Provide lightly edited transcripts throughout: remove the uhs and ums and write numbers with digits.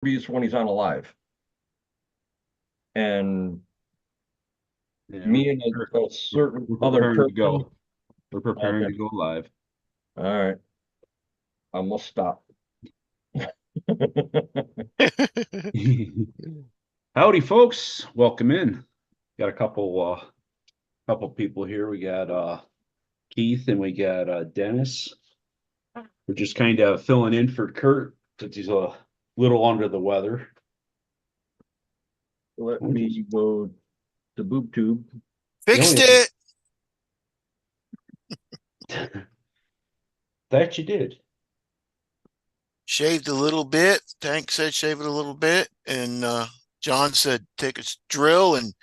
beast when he's on a live. And Yeah, me and a certain we're other preparing to person. go. We're preparing Okay. to go live. All right. I'm gonna stop. Howdy, folks. Welcome in. Got a couple people here. We got Keith and we got Dennis. We're just kind of filling in for Kurt since he's a little under the weather. Let me go to boob tube. Fixed it. That you did. Shaved a little bit. Tank said shave it a little bit. And John said take a drill and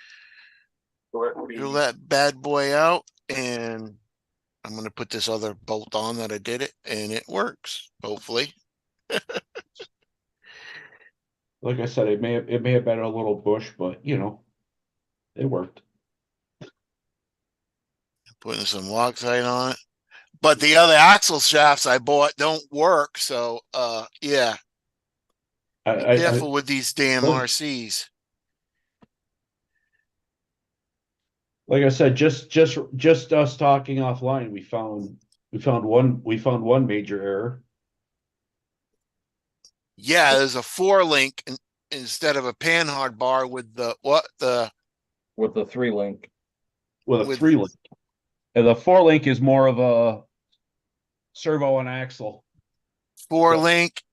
drill that bad boy out. And I'm going to put this other bolt on that I did it. And it works, hopefully. Like I said, it may have been a little bush, but it worked. Putting some Loctite on it. But the other axle shafts I bought don't work. So, yeah. Be careful with these damn RCs. Like I said, just us talking offline, we found one major error. Yeah, there's a 4-link instead of a panhard bar with the with the 3-link. With a 3-link. And the 4-link is more of a servo and axle. 4-link,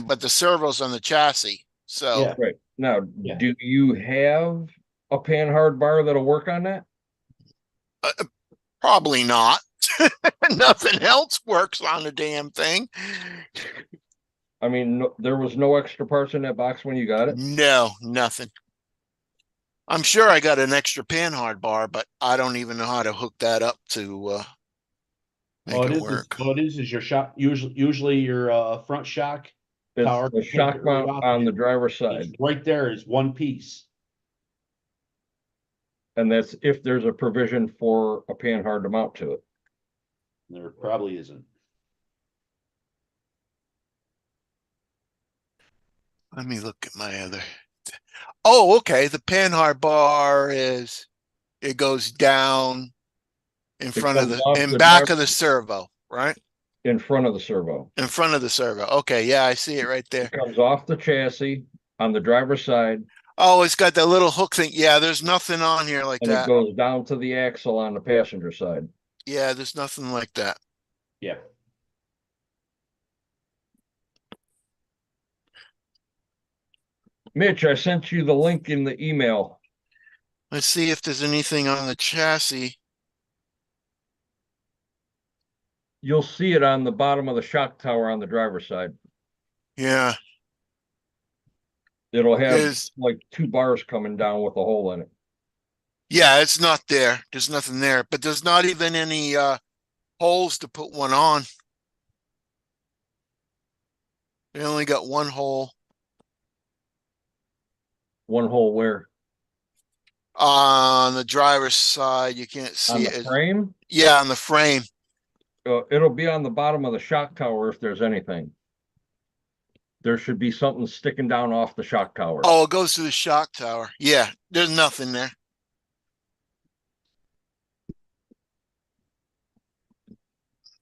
but the servo's on the chassis. So yeah. Right. Now, Yeah. do you have a panhard bar that'll work on that? Probably not. Nothing else works on the damn thing. I mean, there was no extra parts in that box when you got it? No, nothing. I'm sure I got an extra panhard bar, but I don't even know how to hook that up to make it work. All it is your shock, usually your front shock tower. It's the shock mount on the driver's side. Right there is one piece. And that's if there's a provision for a panhard to mount to it. There probably isn't. Let me look at my other. Oh, okay. The panhard bar it goes down in front of the back of the servo, right? In front of the servo. In front of the servo. Okay, yeah, I see it right there. It comes off the chassis on the driver's side. Oh, it's got that little hook thing. Yeah, there's nothing on here like and that. It goes down to the axle on the passenger side. Yeah, there's nothing like that. Yeah. Mitch, I sent you the link in the email. Let's see if there's anything on the chassis. You'll see it on the bottom of the shock tower on the driver's side. Yeah. It'll have like 2 bars coming down with a hole in it. Yeah, it's not there. There's nothing there, but there's not even any holes to put one on. They only got one hole. One hole where? On the driver's side, you can't see it. On the frame? Yeah, on the frame. It'll be on the bottom of the shock tower if there's anything. There should be something sticking down off the shock tower. Oh, it goes to the shock tower. Yeah, there's nothing there.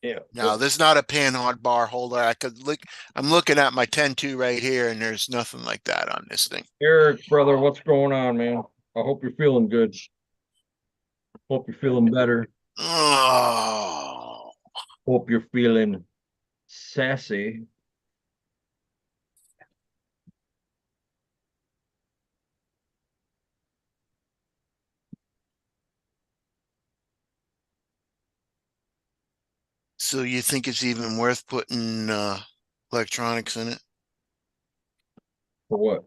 Yeah. No, there's not a panhard bar holder. I could look. I'm looking at my 10-2 right here, and there's nothing like that on this thing. Eric, brother, what's going on, man? I hope you're feeling good. Hope you're feeling better. Oh. Hope you're feeling sassy. So you think it's even worth putting electronics in it? For what?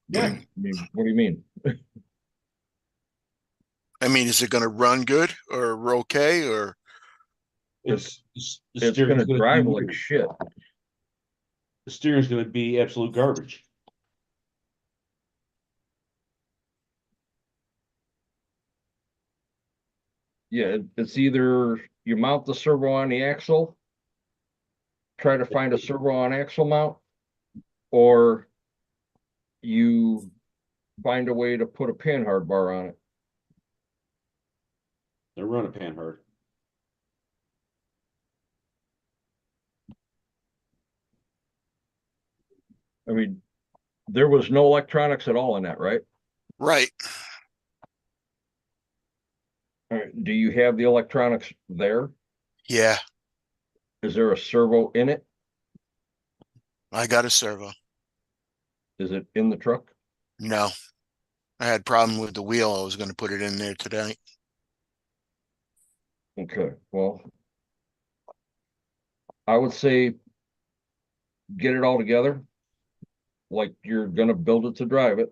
Yeah. I mean, what do you mean? I mean, is it going to run good or okay or? It's going to drive like shit. The steering's going to be absolute garbage. Yeah, it's either you mount the servo on the axle, try to find a servo on axle mount, or you find a way to put a panhard bar on it. They're running panhard. I mean, there was no electronics at all in that, right? Right. All right, do you have the electronics there? Yeah, Is there a servo in it? I got a servo. Is it in the truck? No, I had problem with the wheel. I was going to put it in there today. Okay, well, I would say get it all together, like you're gonna build it to drive it.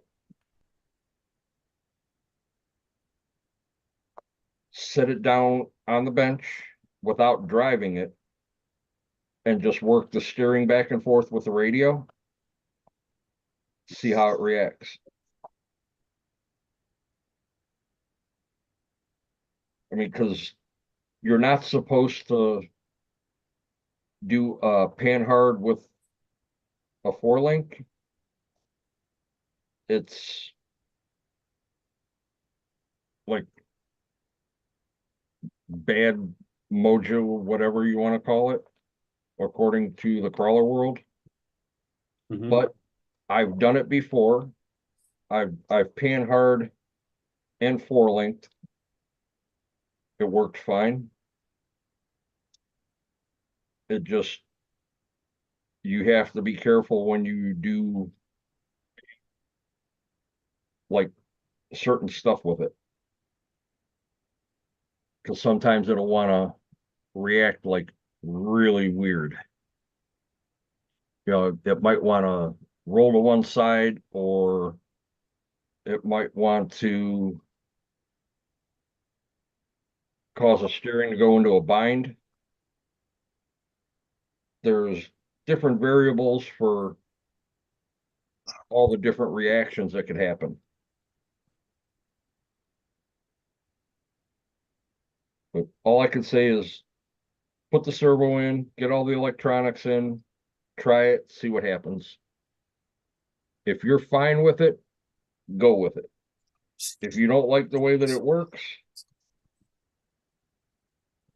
Set it down on the bench without driving it and just work the steering back and forth with the radio. See how it reacts. I mean, because you're not supposed to do a panhard with a 4-link. It's like bad mojo, whatever you want to call it, according to the crawler world. Mhm. But I've done it before. I've panhard and 4-linked. It worked fine. It just, you have to be careful when you do like certain stuff with it. Because sometimes it'll want to react like really weird. You know, it might want to roll to one side, or it might want to cause a steering to go into a bind. There's different variables for all the different reactions that could happen. But all I can say is put the servo in, get all the electronics in, try it, see what happens. If you're fine with it, go with it. If you don't like the way that it works,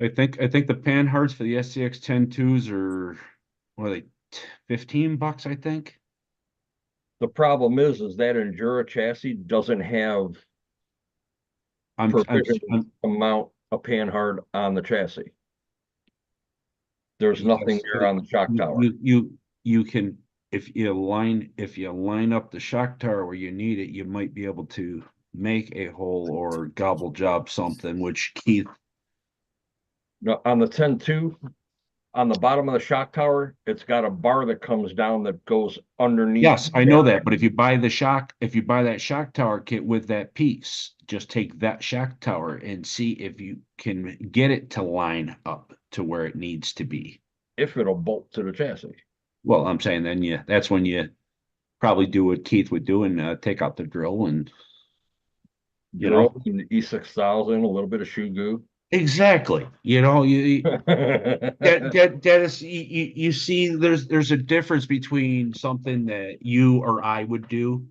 I think the panhards for the SCX 10-2s are, what are they, $15, I think. the problem is that Endura chassis doesn't have I'm provision amount of panhard on the chassis. There's nothing yes, there on the shock tower. you can, if you line up the shock tower where you need it, you might be able to make a hole or gobble job something, which Keith, Now, on the 10-2, on the bottom of the shock tower, it's got a bar that comes down that goes underneath. yes, I know that, but if you buy that shock tower kit with that piece, just take that shock tower and see if you can get it to line up to where it needs to be. If it'll bolt to the chassis. Well, I'm saying then that's when you probably do what Keith would do and take out the drill and Drill in the E6000, a little bit of shoe goo. exactly. That is you see there's a difference between something that you or I would do.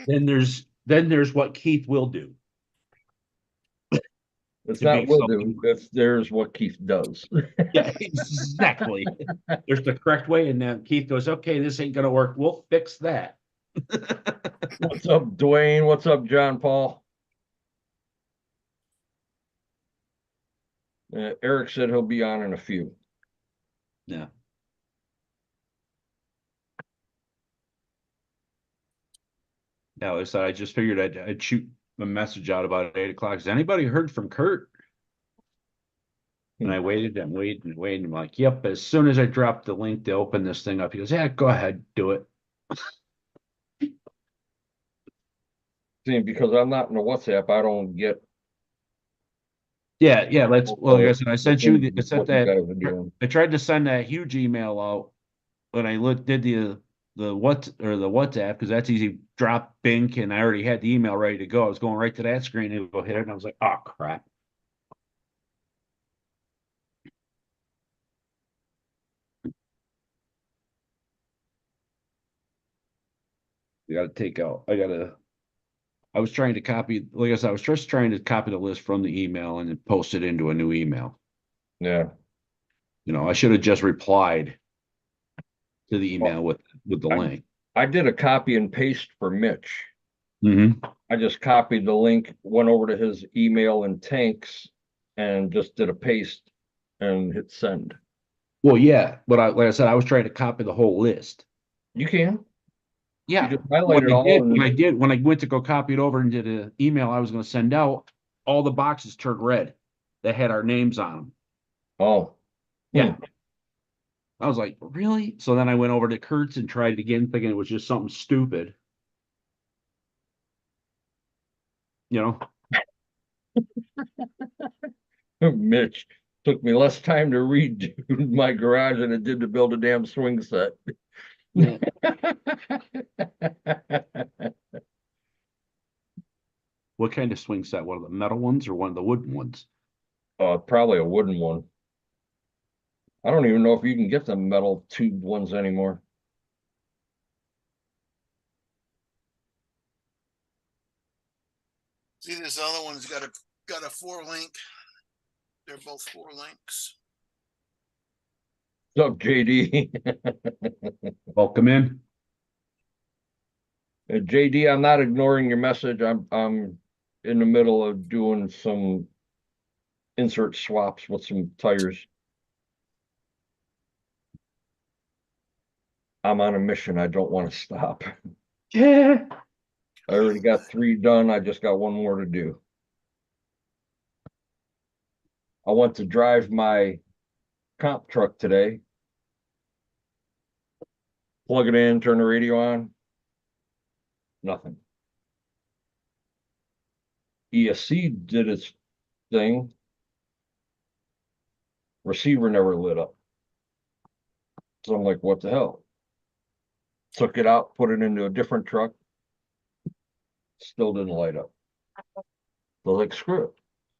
Then there's what Keith will do. It's To not make will do, something. there's what Keith does. Yeah, exactly. There's the correct way, and then Keith goes, "Okay, this ain't gonna work. We'll fix that." What's up, Dwayne? What's up, John Paul? Eric said he'll be on in a few. Yeah. Now, I just figured I'd shoot a message out about 8 o'clock. Has anybody heard from Kurt? And I waited and waited and waited. I'm like, yep. As soon as I dropped the link to open this thing up, he goes, yeah, go ahead, do it. See, because I'm not in the WhatsApp, I don't get Yeah, yeah. Well, like I said, I sent you I sent what you that. guys are doing. I tried to send that huge email out when I did the WhatsApp, because that's easy. Drop Bink, and I already had the email ready to go. I was going right to that screen and go hit it, and I was like, oh crap. I gotta take out, I was trying to copy, like I said, I was just trying to copy the list from the email and then post it into a new email. Yeah. I should have just replied to the Well, email with the I, link. I did a copy and paste for Mitch. Mm-hmm. I just copied the link, went over to his email in Tanks and just did a paste and hit send. Well, yeah, but like I said, I was trying to copy the whole list. You can. You Yeah. just highlight it all and When I went to go copy it over into the email I was going to send out, all the boxes turned red that had our names on them. oh. Yeah. I was like, really? So then I went over to Kurt's and tried it again, thinking it was just something stupid. You know? Mitch, took me less time to redo my garage than it did to build a damn swing set. Yeah. What kind of swing set? One of the metal ones or one of the wooden ones? Probably a wooden one. I don't even know if you can get the metal tubed ones anymore. See, this other one's got a 4 link. They're both 4 links. What's up, JD? Welcome in. JD, I'm not ignoring your message. I'm in the middle of doing some insert swaps with some tires. I'm on a mission. I don't want to stop. Yeah. I already got 3 done. I just got 1 more to do. I went to drive my comp truck today. Plug it in, turn the radio on. Nothing. ESC did its thing. Receiver never lit up. So I'm like, what the hell? Took it out, put it into a different truck. Still didn't light up. I was like, screw it.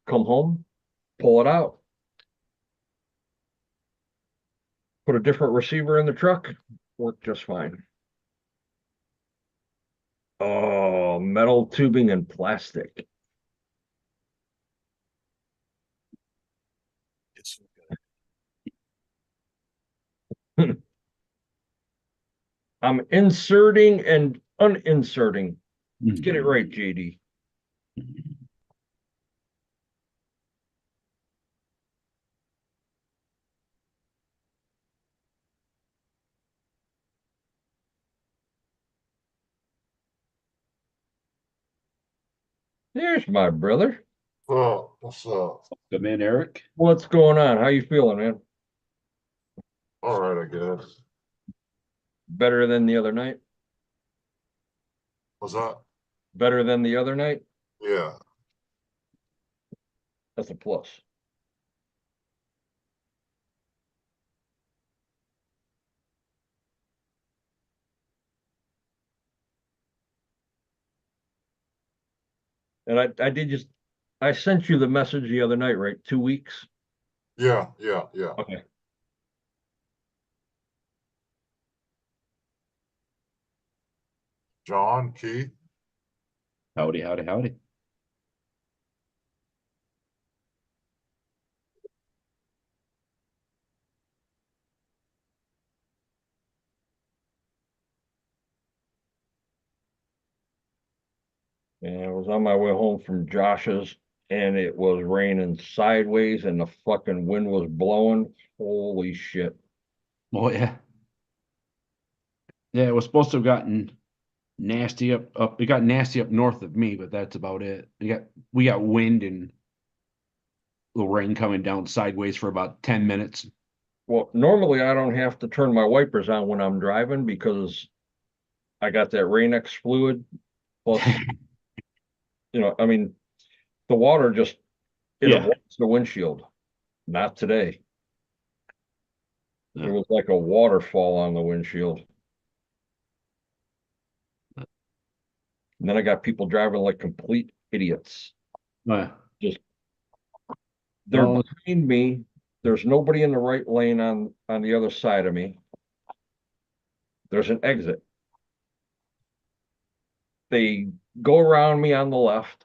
Come home, pull it out. Put a different receiver in the truck. Worked just fine. Oh, metal tubing and plastic. It's I'm inserting and uninserting. Get it right, JD. There's my brother. Oh, what's up? Come in, Eric. What's going on? How you feeling, man? All right, I guess. Better than the other night? What's up? Better than the other night? Yeah. That's a plus. And I did just, I sent you the message the other night, right? 2 weeks? Yeah. Okay. John, Keith. Howdy, howdy, howdy. And I was on my way home from Josh's and it was raining sideways and the fucking wind was blowing. Holy shit. Oh yeah. Yeah, it was supposed to have gotten nasty up. It got nasty up north of me, but that's about it. We got wind and the rain coming down sideways for about 10 minutes. Well, normally I don't have to turn my wipers on when I'm driving because I got that Rain-X fluid. Plus, I mean, the water just, it Yeah. avoids the windshield. Not today. It Yeah. was like a waterfall on the windshield. And then I got people driving like complete idiots. Yeah. They're Oh. behind me. There's nobody in the right lane on the other side of me. There's an exit. They go around me on the left,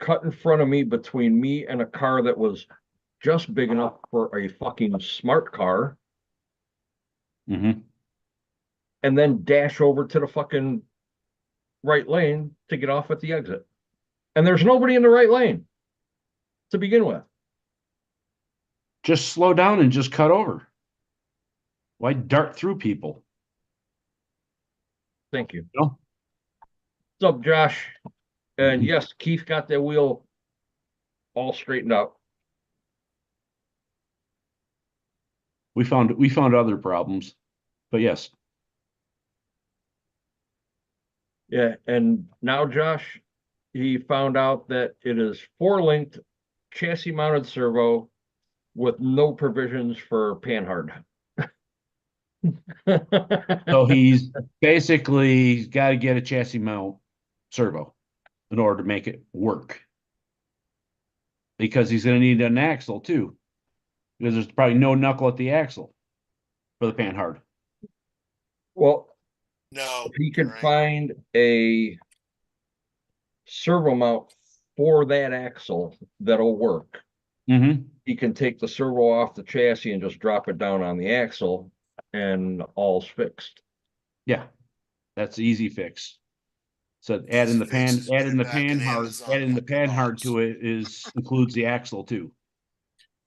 cut in front of me between me and a car that was just big enough for a fucking smart car, Mm-hmm. and then dash over to the fucking right lane to get off at the exit. And there's nobody in the right lane to begin with. Just slow down and just cut over. Why dart through people? Thank you. No. What's up, Josh? And yes, Keith got that wheel all straightened out. We found other problems, but yes. Yeah, and now Josh, he found out that it is four-linked chassis mounted servo with no provisions for panhard. So he's basically got to get a chassis mount servo in order to make it work. Because he's going to need an axle too. Because there's probably no knuckle at the axle for the panhard. Well, No, if he could right. find a servo mount for that axle that'll work, Mm-hmm. he can take the servo off the chassis and just drop it down on the axle, and all's fixed. Yeah, that's the easy fix. So Easy fix is put it back in adding the Amazon panhard box. to it includes the axle too.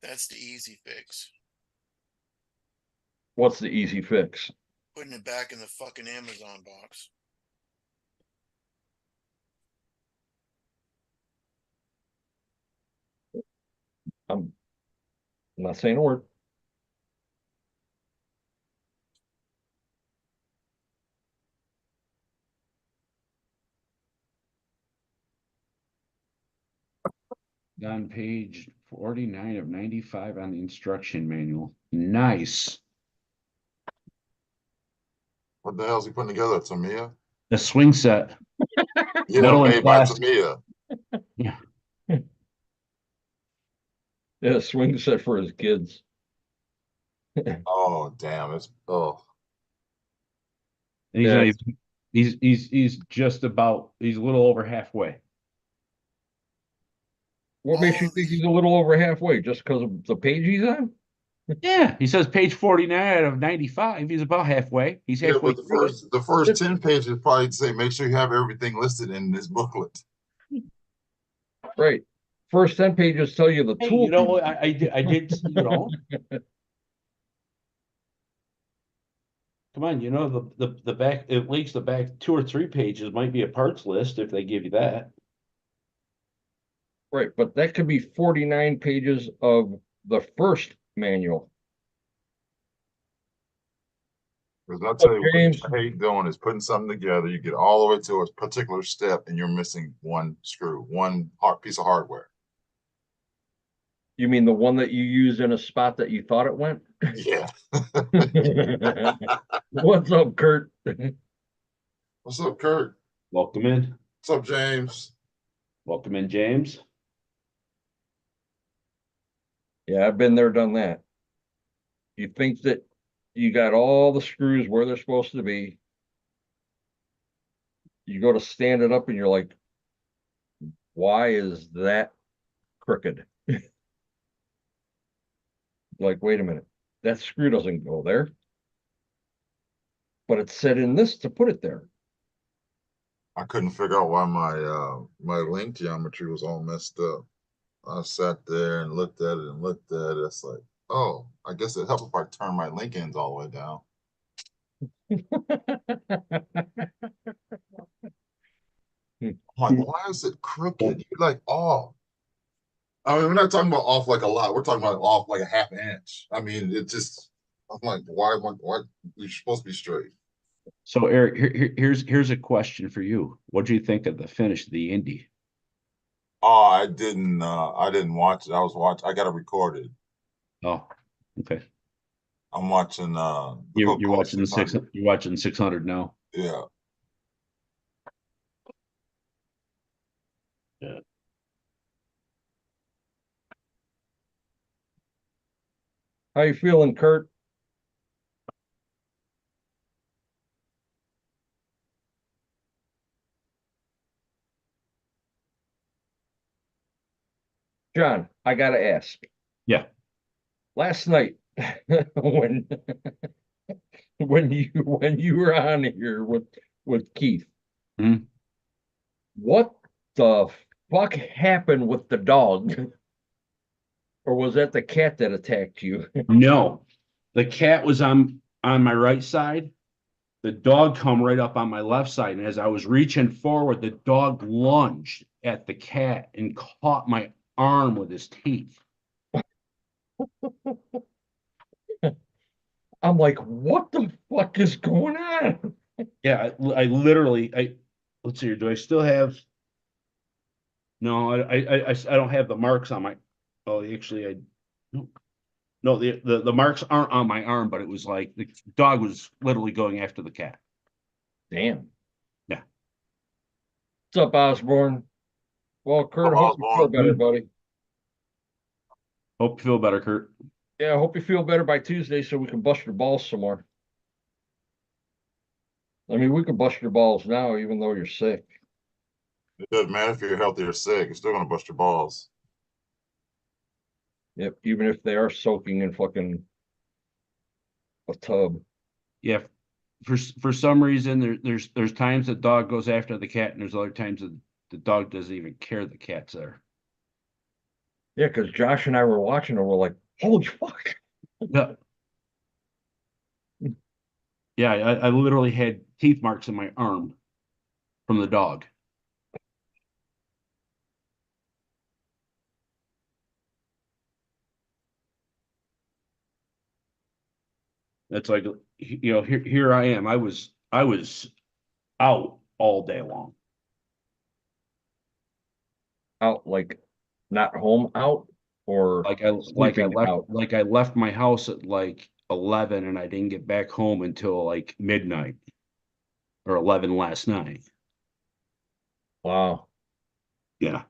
That's the easy fix. What's the easy fix? Putting it back in the fucking Amazon box. I'm not saying a word. On page 49 of 95 on the instruction manual. Nice. What the hell is he putting together, Tamiya? The swing set. Yeah, Metal and made by plastic. Tamiya. Yeah. Yeah, swing set for his kids. Oh, damn. It's And he's Yeah. not even, he's just about he's a little over halfway. What makes you All think the- he's a little over halfway? Just because of the page he's on? Yeah, he says page 49 out of 95. He's about halfway. He's yeah, halfway but through it. the first 10 pages probably say make sure you have everything listed in this booklet. Right. First 10 pages tell you the Hey, tool. you know what? I did, you know. Come on, you know the back at least the back 2 or 3 pages might be a parts list if they give you that. Right, but that could be 49 pages of the first manual. Because I'll tell you what James. I hate doing is putting something together. You get all the way to a particular step and you're missing one screw, one piece of hardware. You mean the one that you used in a spot that you thought it went? Yeah. What's up, Kurt? What's up, Kurt? Welcome in. What's up, James? Welcome in, James. Yeah, I've been there, done that. You think that you got all the screws where they're supposed to be. You go to stand it up and you're like, why is that crooked? Like, wait a minute, that screw doesn't go there. But it's set in this to put it there. I couldn't figure out why my link geometry was all messed up. I sat there and looked at it and looked at it. It's like, oh, I guess it helped if I turn my link ends all the way down. I'm like, why is it crooked? You're like, oh. I mean, we're not talking about off like a lot. We're talking about off like a half inch. I mean, it just, I'm like, why you're supposed to be straight. So Eric, here's a question for you. What do you think of the finish of the Indy? Oh, I didn't watch it. I got it recorded. Oh, okay. I'm watching the You're Coca-Cola watching 600. you're watching 600 now. Yeah. Yeah. How you feeling, Kurt? John, I gotta ask. Yeah. Last night, when when you were on here with Keith, Mhm. what the fuck happened with the dog? Or was that the cat that attacked you? No, the cat was on my right side. The dog come right up on my left side, and as I was reaching forward, the dog lunged at the cat and caught my arm with his teeth. I'm like, what the fuck is going on? Yeah, I literally, let's see here. Do I still have? No, I don't have the marks on my. Oh, actually, no, the marks aren't on my arm, but it was like the dog was literally going after the cat. Damn. Yeah. What's up, Osborne? Well, Kurt, Up, hope you feel Osborne. better, buddy. Hope you feel better, Kurt. Yeah, I hope you feel better by Tuesday so we can bust your balls some more. I mean, we can bust your balls now, even though you're sick. It doesn't matter if you're healthy or sick, you're still gonna bust your balls. Yep, even if they are soaking in fucking a tub. Yeah, for some reason there's times the dog goes after the cat, and there's other times that the dog doesn't even care the cat's there. Yeah, because Josh and I were watching and we're like, holy fuck. Yeah, yeah. I literally had teeth marks in my arm from the dog. It's like, here I am. I was out all day long. Out, like, not home out or Like I sleeping out. left my house at like 11, and I didn't get back home until like midnight or 11 last night. Wow. Yeah.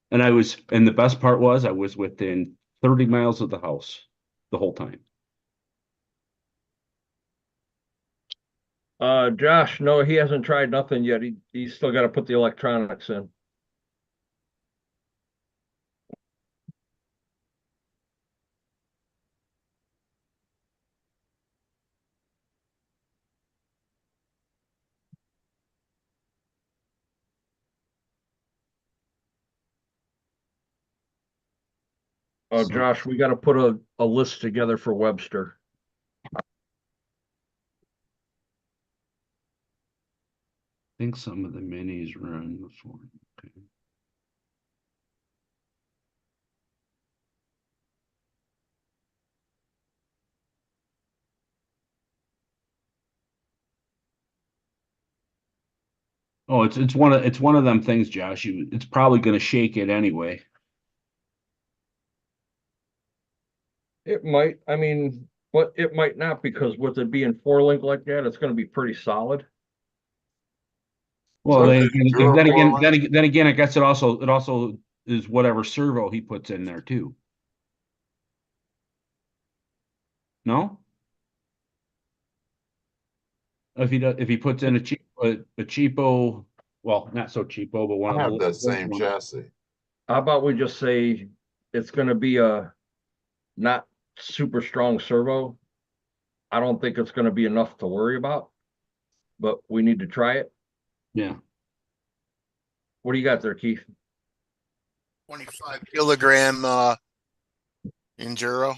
And the best part was I was within 30 miles of the house the whole time. Josh, no, he hasn't tried nothing yet. He's still got to put the electronics in. So Josh, we got to put a list together for Webster. I think some of the minis run before. Okay. Oh, it's one of them things, Josh. It's probably going to shake it anyway. It might, I mean, but it might not because with it being 4 link like that, it's going to be pretty solid. Well, So then the again, Enduro then again, 4-link, then again, I guess it also is whatever servo he puts in there too. No, if he puts in a cheapo, well, not so cheapo, but one I of have the that old same ones. chassis. How about we just say it's going to be a not super strong servo? I don't think it's going to be enough to worry about, but we need to try it. Yeah. What do you got there, Keith? 25 kilogram enduro.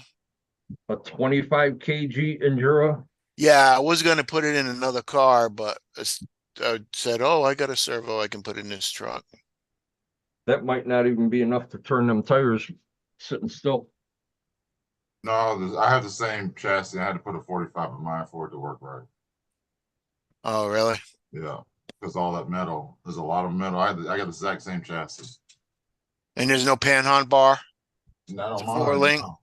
A 25 kg Enduro? Yeah, I was gonna put it in another car, but I said, "Oh, I got a servo. I can put in this truck." That might not even be enough to turn them tires sitting still. No, I have the same chassis. I had to put a 45 in mine for it to work right. Oh, really? Yeah, because all that metal, there's a lot of metal. I got the exact same chassis. And there's no panhard bar. Not It's on a mine. 4-link. No.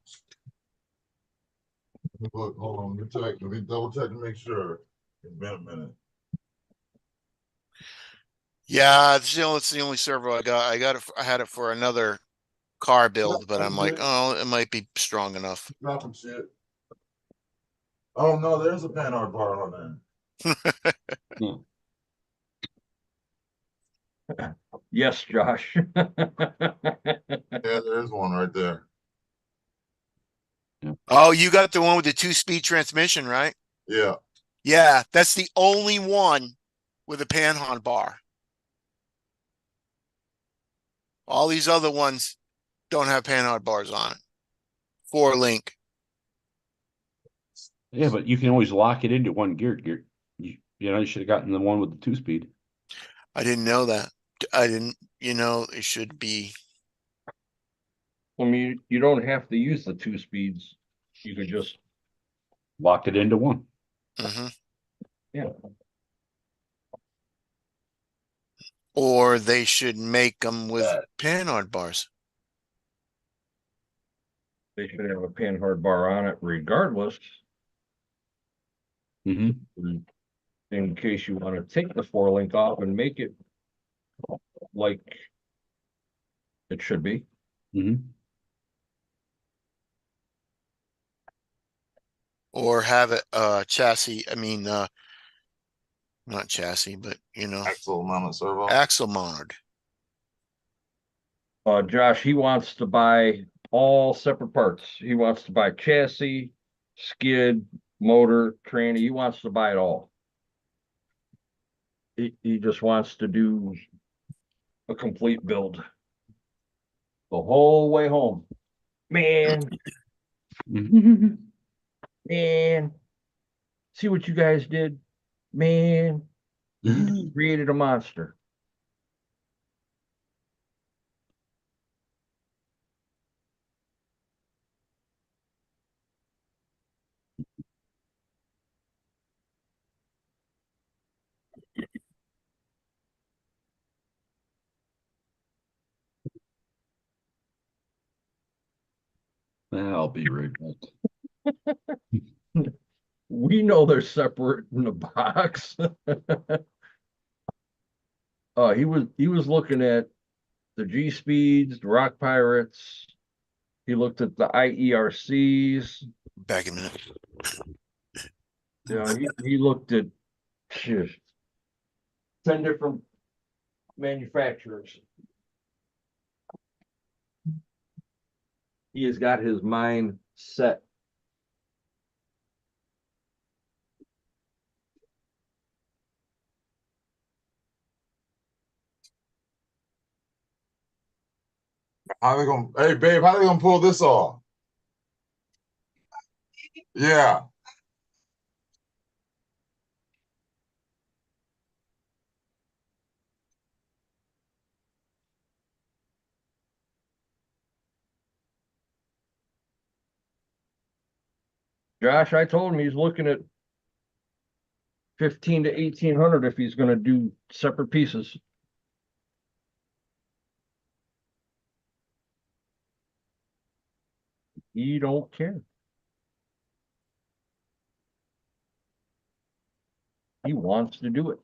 Look, hold on. Let me check. Let me double check to make sure. It's been a minute. Yeah, it's the only servo I got. I had it for another car build, but That's I'm like, good. oh, it might be strong enough. Dropping shit. Oh no, there's a panhard bar on there. Yeah. Yes, Josh. Yeah, there's one right there. Oh, you got the one with the 2-speed transmission, right? Yeah. Yeah, that's the only one with a panhard bar. All these other ones don't have panhard bars on it. 4-link. Yeah, but you can always lock it into one gear. You should have gotten the one with the 2-speed. I didn't know that. I didn't, it should be. I mean, you don't have to use the 2 speeds. You could just, Lock it into one. Mhm. yeah. Or they should make them with panhard bars. They should have a panhard bar on it regardless, Mm-hmm. in case you want to take the 4-link off and make it like it should be. Mm-hmm. Or have it chassis, not chassis, but Axle mounted servo. axle mounted. Josh, he wants to buy all separate parts. He wants to buy chassis, skid, motor, tranny. He wants to buy it all. He just wants to do a complete build the whole way home. Man, Mm-hmm. man, see what you guys did? Man, you created a monster. I'll be right back. We know they're separate in the box. He was looking at the G speeds, the Rock Pirates. He looked at the IERCs. Back in a minute. He looked at shit, 10 different manufacturers. He has got his mind set. How they gonna? Hey, babe, how they gonna pull this off? Yeah. Josh, I told him he's looking at 15 to 1800 if he's going to do separate pieces. He don't care. He wants to do it.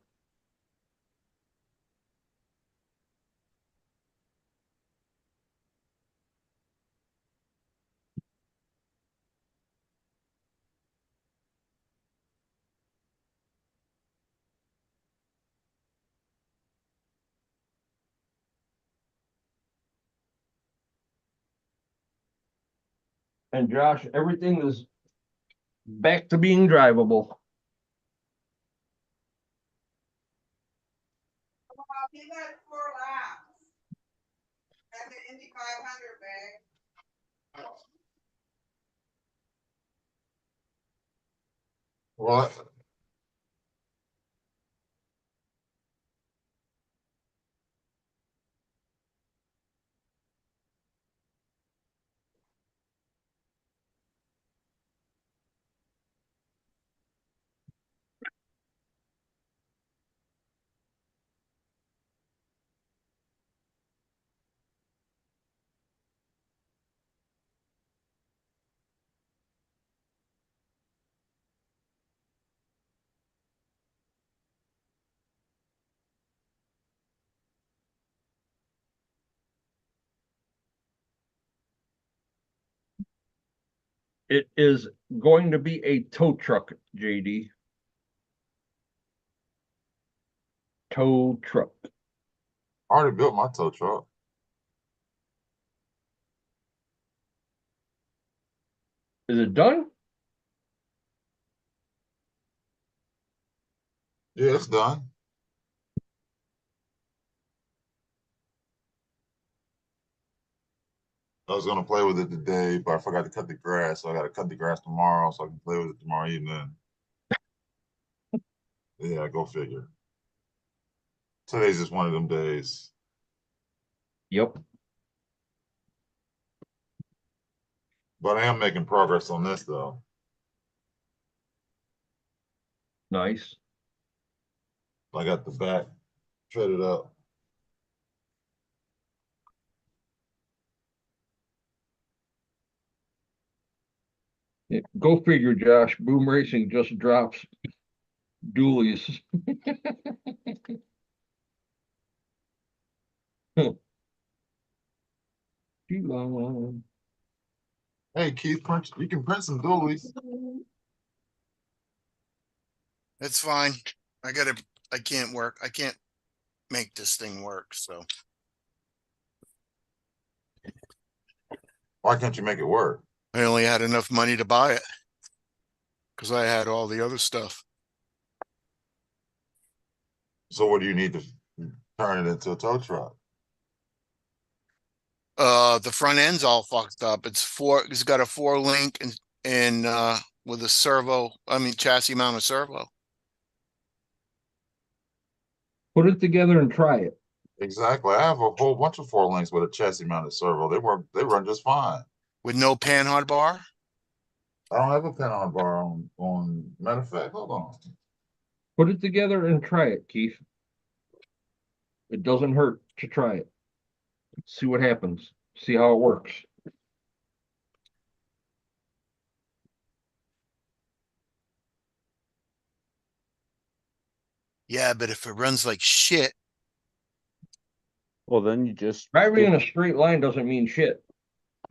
And Josh, everything is back to being drivable. He had 4 laps at the Indy 500, babe. What? It is going to be a tow truck, JD. Tow truck. I already built my tow truck. Is it done? Yeah, it's done. I was gonna play with it today, but I forgot to cut the grass, so I gotta cut the grass tomorrow so I can play with it tomorrow evening. Yeah, go figure. Today's just one of them days. Yep. But I am making progress on this though. Nice. I got the back treaded up. Yeah, go figure, Josh. Boom Racing just drops dualies. Too long. Hey Keith, print, you can print some dualies. It's fine. I can't make this thing work, so. Why can't you make it work? I only had enough money to buy it. Cause I had all the other stuff. So what do you need to turn it into a tow truck? The front end's all fucked up. It's got a 4-link and with a chassis mounted servo. Put it together and try it. Exactly. I have a whole bunch of 4 links with a chassis mounted servo. They run just fine. With no panhard bar. I don't have a pin on bar on matter of fact, hold on. Put it together and try it, Keith. It doesn't hurt to try it. See what happens. See how it works. Yeah, but if it runs like shit. Well, then you just Driving in a straight line doesn't mean shit.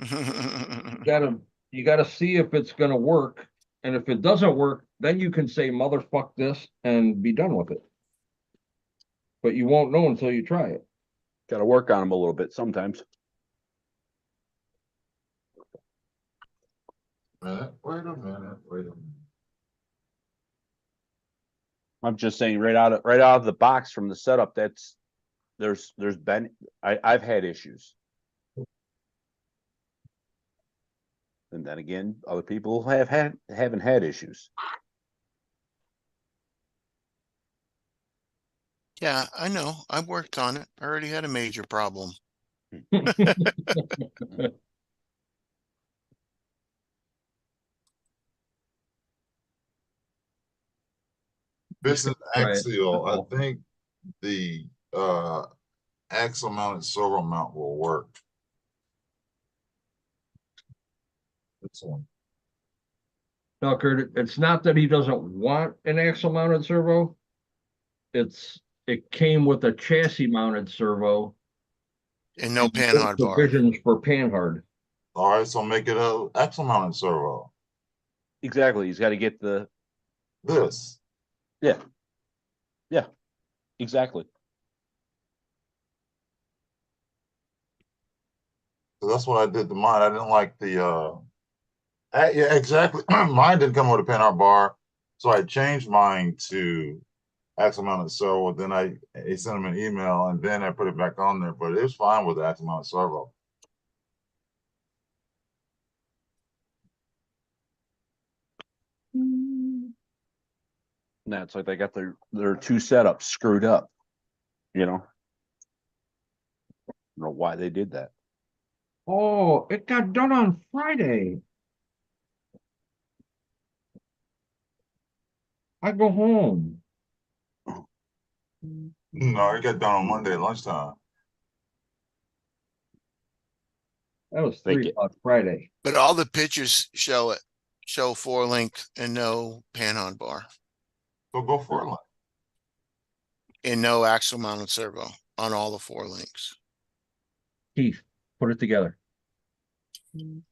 You gotta see if it's gonna work. And if it doesn't work, then you can say motherfuck this and be done with it. But you won't know until you try it. got to work on them a little bit sometimes. Wait a minute. I'm just saying right out of the box from the setup, there's been I've had issues. And then again, other people haven't had issues. Yeah, I know. I worked on it. I already had a major problem. This is Right. axial. I think the axle mounted servo mount will work. This one. No, Kurt, it's not that he doesn't want an axle mounted servo. It came with a chassis mounted servo. And no panhard bar. Provisions for panhard. All right, so make it a axle mounted servo. Exactly. He's got to get This. yeah. Exactly. So that's what I did to mine. I didn't like the yeah, exactly. Mine didn't come with a panhard bar, so I changed mine to axle mounted servo. Then I sent him an email, and then I put it back on there. But it was fine with the axle mounted servo. Now it's like they got their two setups screwed up. You know. I don't know why they did that. Oh, it got done on Friday. I go home. No, it got done on Monday at lunchtime. That was They 3 get- o'clock Friday. But all the pictures show 4-link and no panhard bar. So go for it. And no axle mounted servo on all the 4-links. Keith, put it together. I'm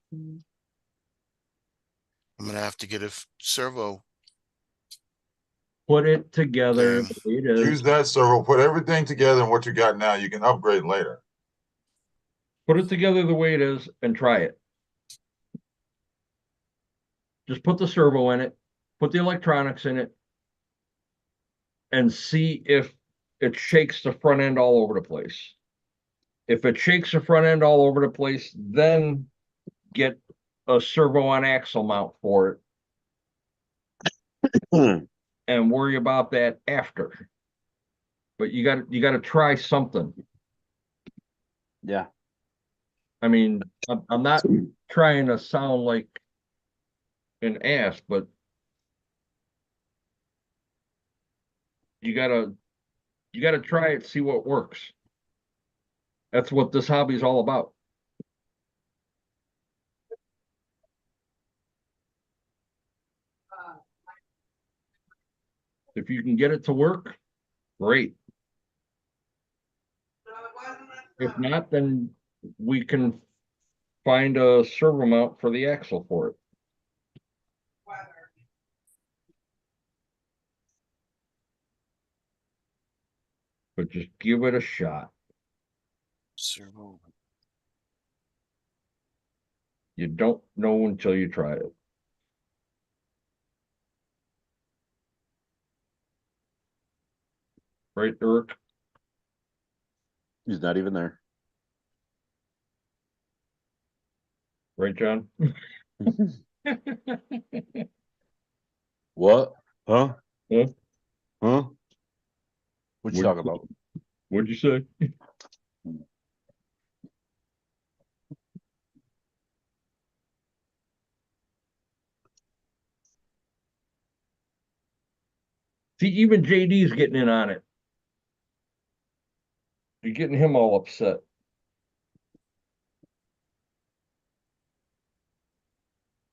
gonna have to get a servo. Put it together Okay. the way it is. Use that servo, put everything together and what you got now, you can upgrade later. Put it together the way it is and try it. Just put the servo in it, put the electronics in it, and see if it shakes the front end all over the place. If it shakes the front end all over the place, then get a servo on axle mount for it and worry about that after. But you got to try something. Yeah. I mean, I'm not trying to sound like an ass, but you gotta try it, see what works. That's what this hobby is all about. If you can get it to work, great. So it wasn't If not, then we can find a servo mount for the axle for it. weather. But just give it a shot. Servo. You don't know until you try it. Right, Eric? He's not even there. Right, John? What? Huh? Huh? Huh? What you What- talking about? What'd you say? See, even JD's getting in on it. You're getting him all upset.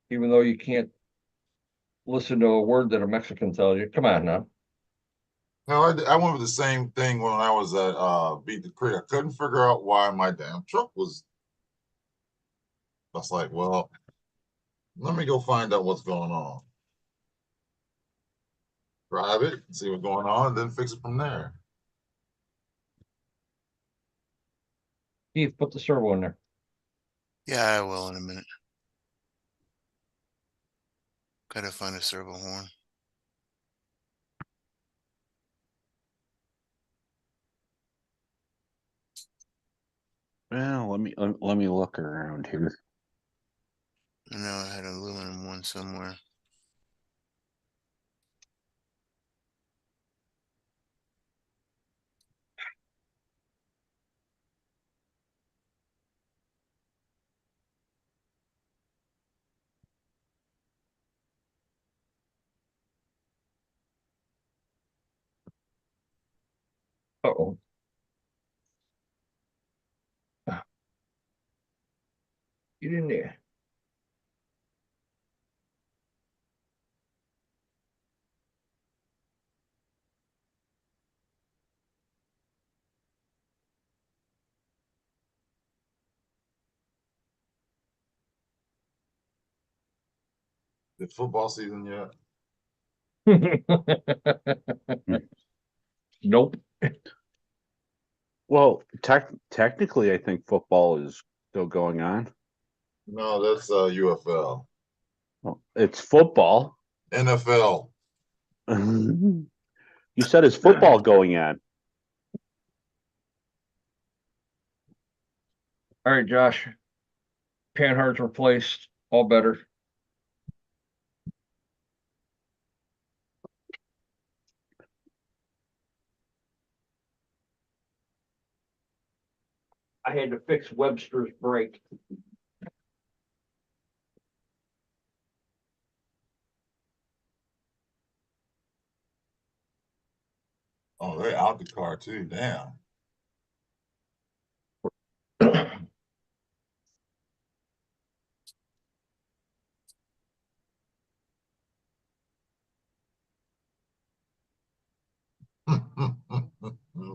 Even though you can't listen to a word that a Mexican tells you. Come on now. No, I went with the same thing when I was at Beat the Creek. I couldn't figure out why my damn truck was. I was like, well, let me go find out what's going on. Drive it, see what's going on, and then fix it from there. Steve, put the servo in there. Yeah, I will in a minute. Gotta find a servo horn. Well, let me look around here. I know I had an aluminum one somewhere. Uh-oh. Get in there. The football season yet? Nope. Well, technically, I think football is still going on. No, that's UFL. Well, it's football. NFL. You said is football going on? All right, Josh. Panhards replaced. All better. I had to fix Webster's brake. Oh, they're out the car too. Damn.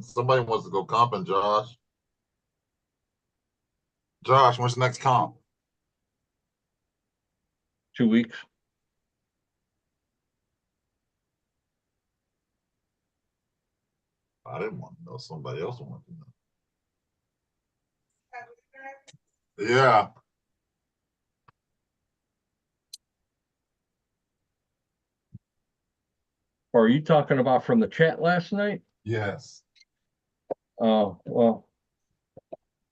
Somebody wants to go comping, Josh. Josh, when's the next comp? 2 weeks. I didn't want to know. Somebody else wanted to know. Yeah. Or are you talking about from the chat last night? Yes. Oh, well,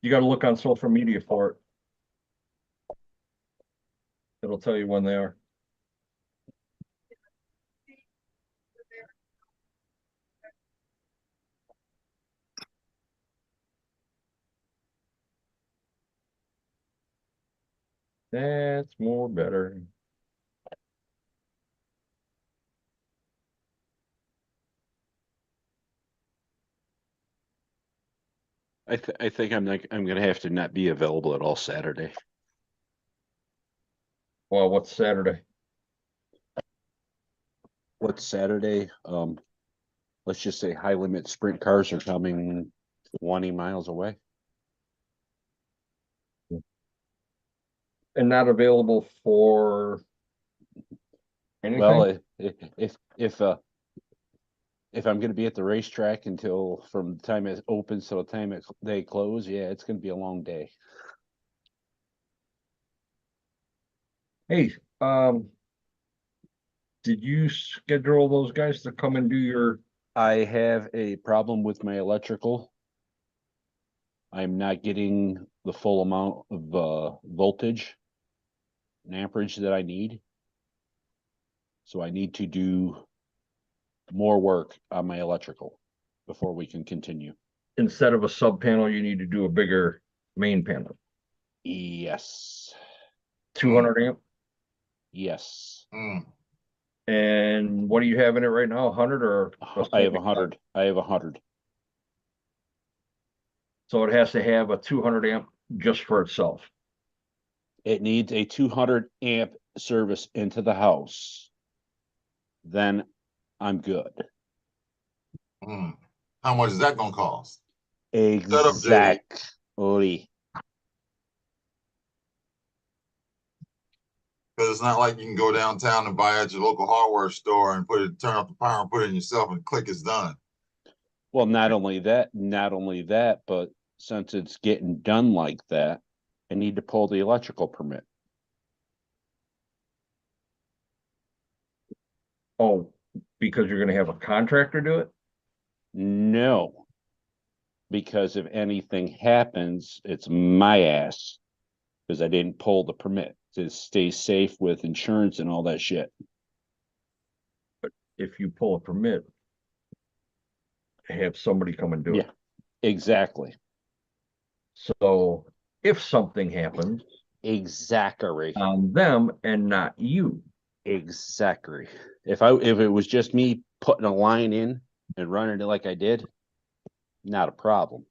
you got to look on social media for it. It'll tell you when they are. That's more better. I think I'm gonna have to not be available at all Saturday. Well, what's Saturday? What's Saturday? Let's just say high limit sprint cars are coming 20 miles away. And not available for anything? Well, if I'm gonna be at the racetrack until from the time it opens till the time they close, yeah, it's gonna be a long day. Hey, did you schedule those guys to come and do your, I have a problem with my electrical. I'm not getting the full amount of voltage and amperage that I need. So I need to do more work on my electrical before we can continue. instead of a sub panel, you need to do a bigger main panel? Yes. 200 amp? Yes. Mm. And what do you have in it right now? 100 or? I have 100. I have 100. So it has to have a 200 amp just for itself. It needs a 200 amp service into the house. Then I'm good. Mm. How much is that gonna cost? Exactly. Because it's not like you can go downtown and buy at your local hardware store and turn up the power and put it in yourself and click it's done. Well, not only that, but since it's getting done like that, I need to pull the electrical permit. Oh, because you're gonna have a contractor do it? No, because if anything happens, it's my ass because I didn't pull the permit to stay safe with insurance and all that shit. If you pull a permit, have somebody come and do it. Exactly. So if something happens Exactly. on them and not you, Exactly. If it was just me putting a line in and running it like I did, not a problem.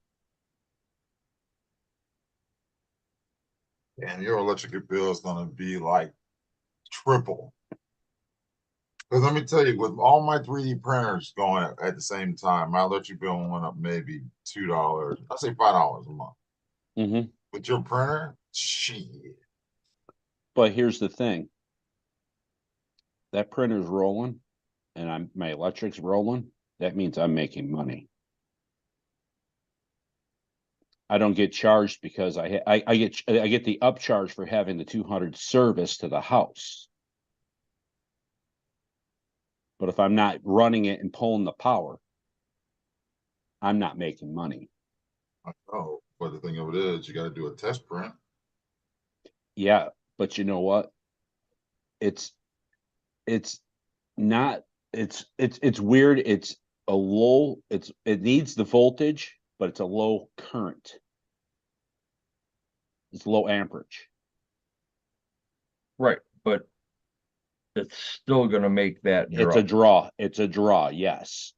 And your electric bill is gonna be like triple. Because let me tell you, with all my 3D printers going at the same time, my electric bill went up maybe $2. I say $5 a month. Mm-hmm. With your printer, shit. But here's the thing. That printer's rolling and my electric's rolling. That means I'm making money. I don't get charged because I get the upcharge for having the 200 service to the house. But if I'm not running it and pulling the power, I'm not making money. I know, but the thing of it is, you got to do a test print. Yeah, but you know what? It's not it's weird. It's a low, it needs the voltage, but it's a low current. It's low amperage. right? But it's still gonna make that It's draw. a draw. It's a draw, yes.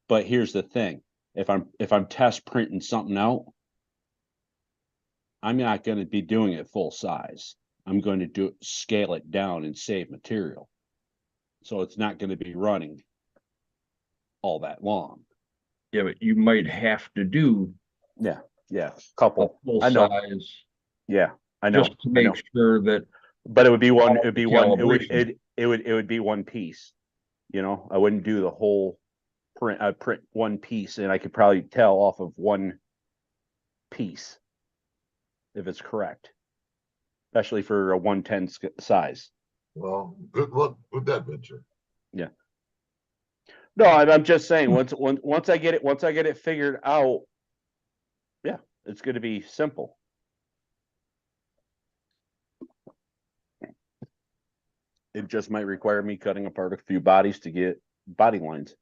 But here's the thing. If I'm test printing something out, I'm not going to be doing it full size. I'm going to scale it down and save material. So it's not going to be running all that long. Yeah, but you might have to do Yeah. a Couple. full I know. size Yeah. I know. just to make sure that. But it would be one, Calibration. it would be one piece. You know, I wouldn't do the whole print one piece, and I could probably tell off of one piece if it's correct, especially for a 110 size. Well, good luck with that venture. Yeah. No, I'm just saying once I get it figured out, yeah, it's going to be simple. It just might require me cutting apart a few bodies to get body lines.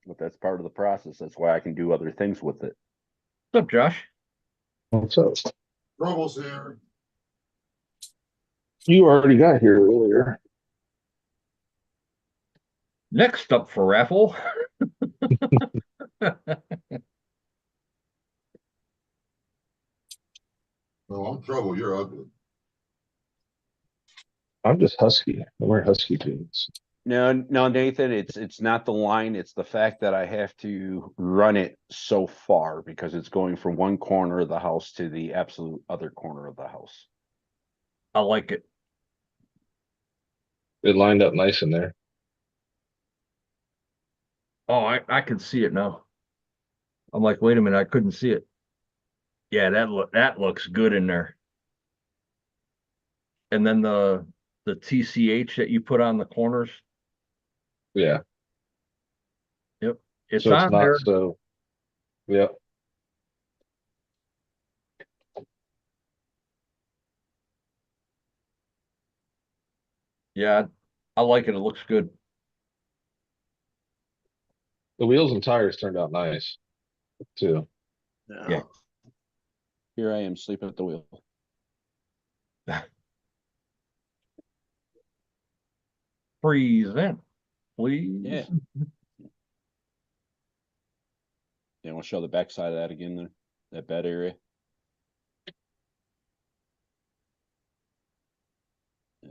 But that's part of the process. That's why I can do other things with it. What's up, Josh? What's up? Troubles here. You already got here earlier. Next up for raffle. No, I'm trouble. You're ugly. I'm just husky. I wear husky jeans. No, Nathan, it's not the line. It's the fact that I have to run it so far because it's going from one corner of the house to the absolute other corner of the house. I like it. It lined up nice in there. Oh, I can see it now. I'm like, wait a minute, I couldn't see it. Yeah, that looks good in there. And then the TCH that you put on the corners. Yeah. Yep. It's So it's on not there. so. Yep. Yeah, I like it. It looks good. The wheels and tires turned out nice too. Yeah. Here I am sleeping at the wheel. Present, please. Yeah. Yeah, want to show the back side of that again there, that bed area. Yeah.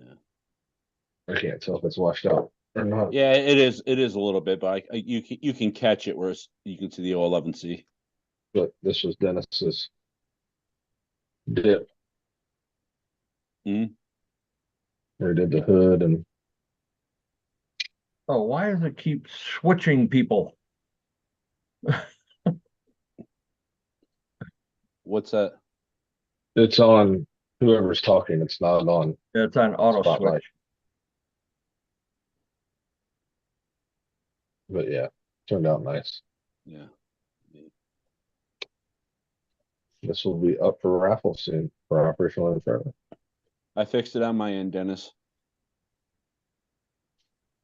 I can't tell if it's washed out or not. Yeah, it is. It is a little bit, but you can catch it, whereas you can see the 011C. But this was Dennis's dip. Mhm. Where he did the hood and Oh, why does it keep switching people? What's that? it's on whoever's talking. It's not on It's on auto Spotlight. switch. But yeah, turned out nice. Yeah. This will be up for raffle soon for operational info. I fixed it on my end, Dennis.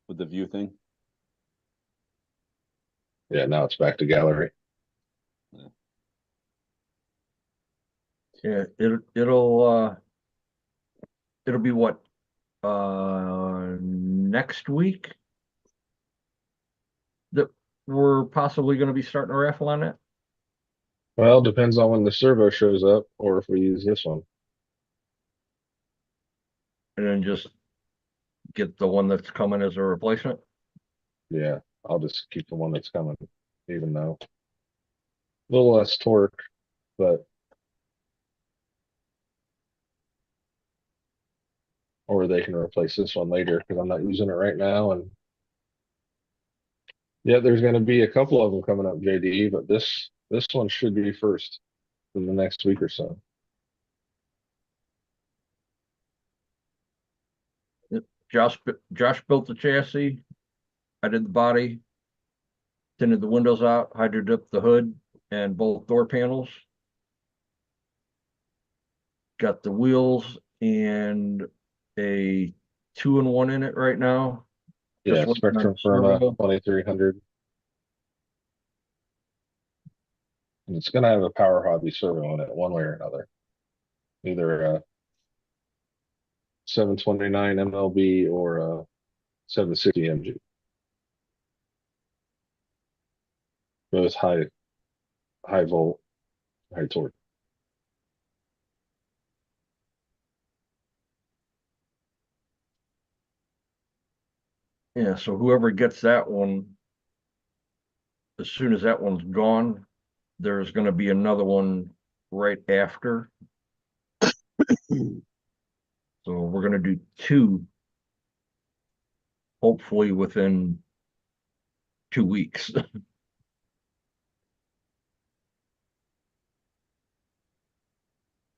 With the view thing. Yeah, now it's back to gallery. Yeah, it'll be what next week that we're possibly going to be starting a raffle on it. Well, depends on when the servo shows up or if we use this one. And then just get the one that's coming as a replacement. Yeah, I'll just keep the one that's coming, even though a little less torque, but or they can replace this one later because I'm not using it right now. And yeah, there's going to be a couple of them coming up, JD, but this one should be first in the next week or so. Josh built the chassis. I did the body, tinted the windows out, hydroed up the hood and both door panels. Got the wheels and a 2-in-1 in it right now. Yeah, Just working on Spectrum Firma servo. 2300. And it's going to have a Power Hobby servo in it one way or another. Either a 729 MLB or a 760 MG. Both high volt, high torque. Yeah, so whoever gets that one, as soon as that one's gone, there's gonna be another one right after. So we're gonna do 2, hopefully within 2 weeks.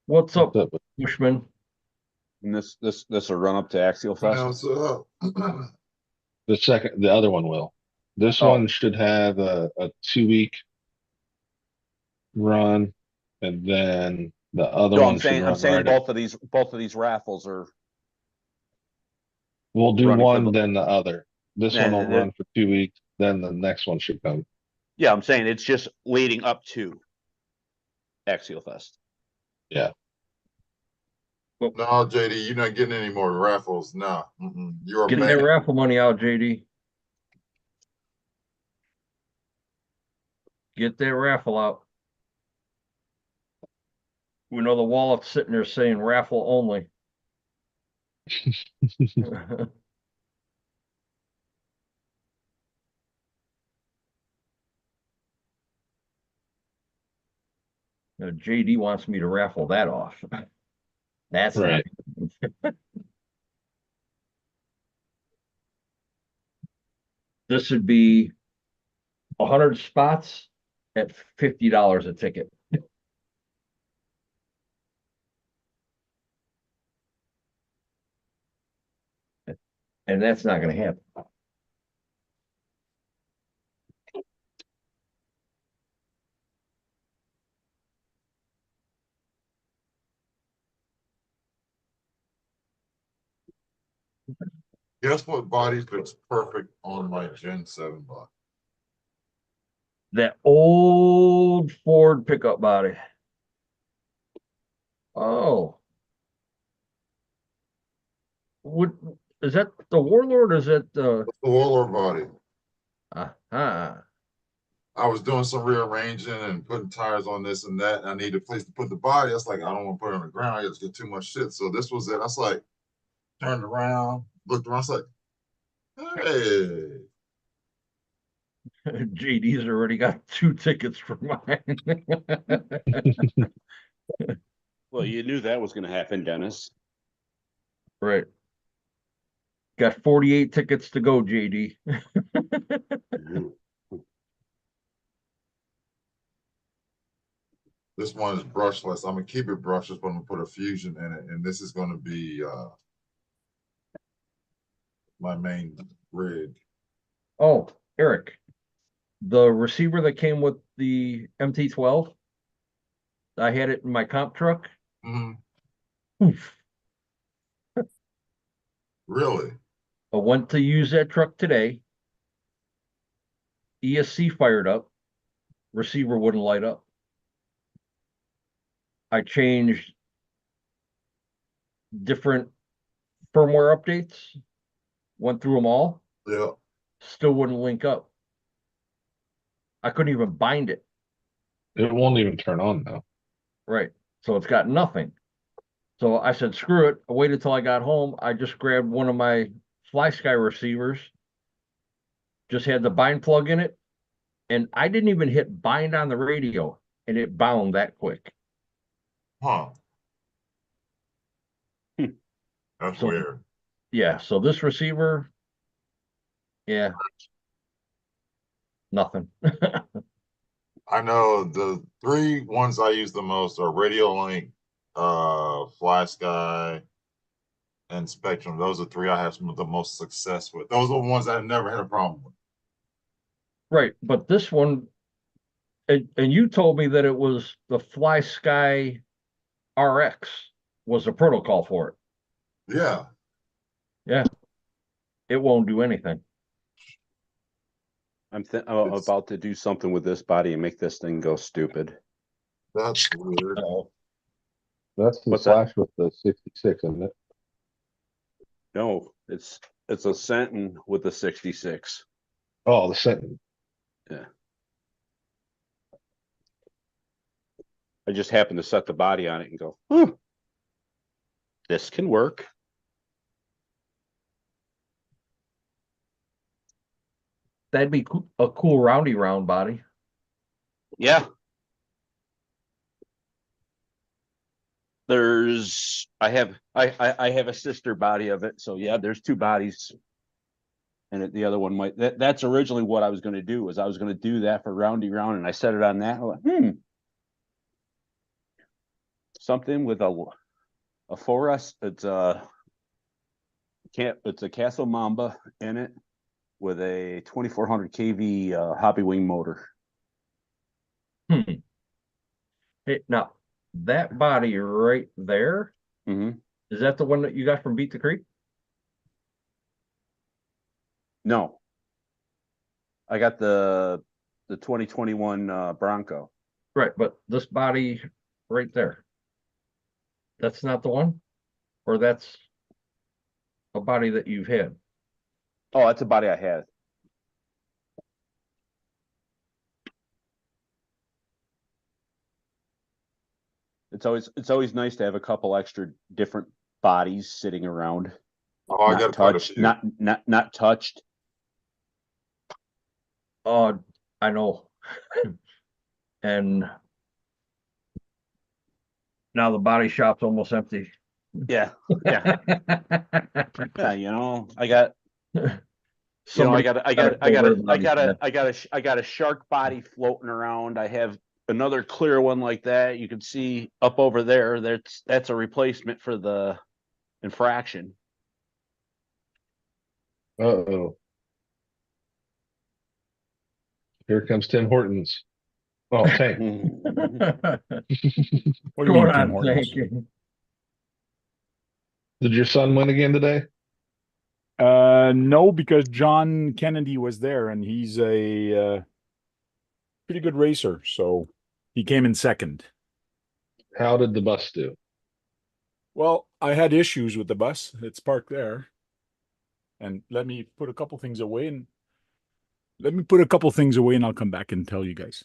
What's up, What's up? Bushman? And this will run up to Axial Fest. Now, so, The other one will. This Oh. one should have a 2-week run, and then the other No, one should I'm run saying right. both of these raffles are. We'll do running for one, the- then the other. This one will And run for 2 weeks, then the next one should come. Yeah, I'm saying it's just leading up to Axial Fest. Yeah. no, JD, you're not getting any more raffles. No, you're a Get man. that raffle money out, JD. Get that raffle out. We know the wallet's sitting there saying raffle only. Now, JD wants me to raffle that off. That's Right. not. This would be 100 spots at $50 a ticket. And that's not going to happen. Guess what body fits perfect on my Gen 7 body? That old Ford pickup body. Oh. What is that, the Warlord or is that the The Warlord body. uh-huh. I was doing some rearranging and putting tires on this and that. And I needed a place to put the body. I was like, I don't want to put it on the ground. I just get too much shit. So this was it. I was like, turned around, looked around. I was like, hey. JD's already got 2 tickets for mine. Well, you knew that was going to happen, Dennis. Right. Got 48 tickets to go, JD. This one is brushless. I'm gonna keep it brushless, but I'm gonna put a fusion in it, and this is gonna be my main rig. Oh, Eric, the receiver that came with the MT-12, I had it in my comp truck. Mhm. Oof. Really? I went to use that truck today. ESC fired up. Receiver wouldn't light up. I changed different firmware updates, went through them all, Yeah. still wouldn't link up. I couldn't even bind it. It won't even turn on now. Right. So it's got nothing. So I said, screw it. I waited till I got home. I just grabbed one of my Fly Sky receivers, just had the bind plug in it, and I didn't even hit bind on the radio, and it bound that quick. Huh. That's So weird. yeah, so this receiver, yeah, nothing. I know the 3 ones I use the most are Radio Link, Fly Sky, and Spectrum. Those are 3 I have the most success with. Those are the ones I've never had a problem with. Right, but this one, and you told me that it was the Fly Sky RX was the protocol for it. Yeah. Yeah, it won't do anything. I'm about to do something with this body and make this thing go stupid. That's weird. Oh, That's the What's that? slash with the 66, isn't it? No, it's a Sentin with the 66. Oh, the sentence. Yeah. I just happened to set the body on it and go, this can work. that'd be a cool roundy round body. Yeah. I have a sister body of it, so yeah, there's two bodies. And the other one that's originally what I was going to do, was I was going to do that for roundy round, and I set it on that. I went, something with a forest. It's a Castle Mamba in it with a 2400 kV Hobby Wing motor. Hey, now that body right there, Mm-hmm. is that the one that you got from Beat the Creek? No, I got the 2021 Bronco. Right, but this body right there, that's not the one? Or that's a body that you've had? Oh, that's a body I had. It's always nice to have a couple extra different bodies sitting around, Oh, I got quite a touched, few. not touched. Oh, I know. And now the body shop's almost empty. Yeah, yeah, yeah. I got Somebody I got a shark body floating around. I have another clear one like that. You can see up over there. That's a replacement for the infraction. Uh-oh. Here comes Tim Hortons. Oh, Tank. Mhm. What do you Go mean, Tim on, Hortons? thank you. Did your son win again today? No, because John Kennedy was there and he's a pretty good racer, so he came in second. How did the bus do? Well, I had issues with the bus. It's parked there. And let me put a couple things away and I'll come back and tell you guys.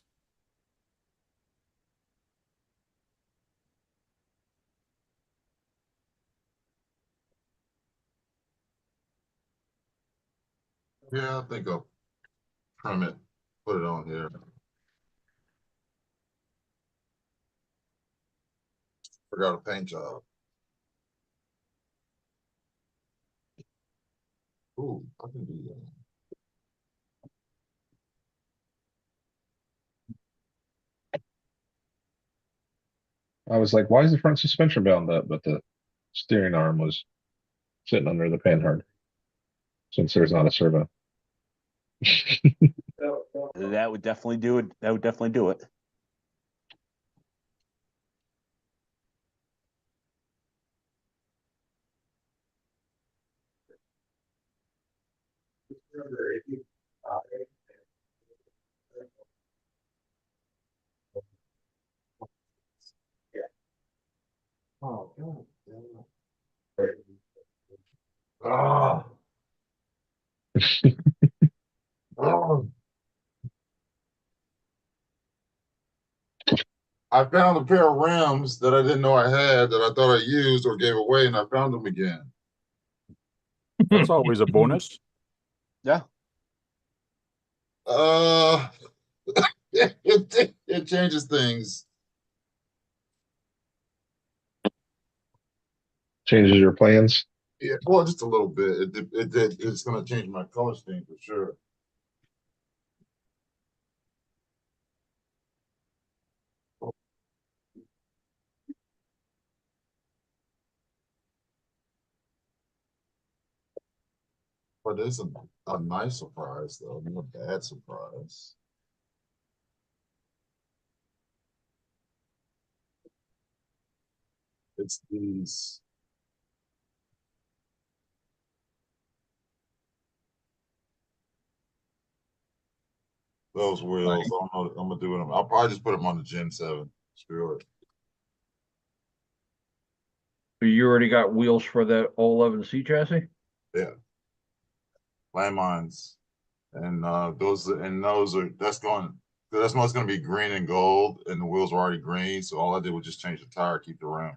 Yeah, I think I'll trim it, put it on here. Forgot a paint job. Ooh, I can do that. I was like, why is the front suspension bound up? But the steering arm was sitting under the panhard since there's not a servo. That would definitely do it. That would definitely do it. Oh, God damn it. Ah. Oh. I found a pair of rims that I didn't know I had that I thought I used or gave away, and I found them again. That's always a bonus. Yeah. Uh, it changes things. Changes your plans. Yeah, well, just a little bit. It's going to change my color scheme for sure. But it's a nice surprise, though, not a bad surprise. It's these. Those wheels. I don't know. I'm gonna do it. I'll probably just put them on the Gen 7. Screw it. You already got wheels for the 011C chassis? Yeah. Landmines. And those are that's what's gonna be green and gold, and the wheels were already green. So all I did was just change the tire, keep the rim.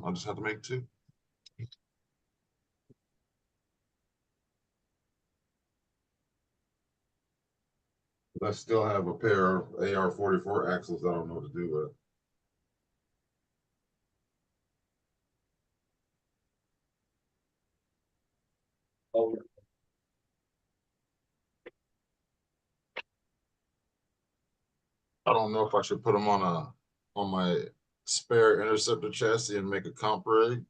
I'll just have to make two. I still have a pair of AR-44 axles that I don't know what to do with. Oh, I don't know if I should put them on my spare interceptor chassis and make a comp rig.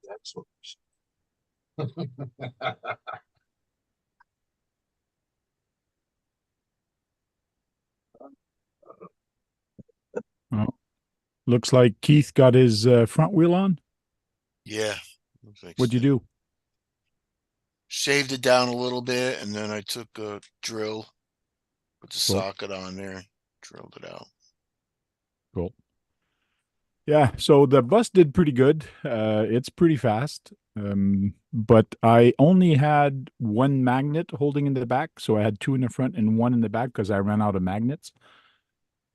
That's what. Oh, looks like Keith got his front wheel on. Yeah. Looks like What'd you so. do? Shaved it down a little bit, and then I took a drill, put the Cool. socket on there, drilled it out. Cool. Yeah, so the bus did pretty good. It's pretty fast. But I only had one magnet holding in the back, so I had two in the front and one in the back because I ran out of magnets.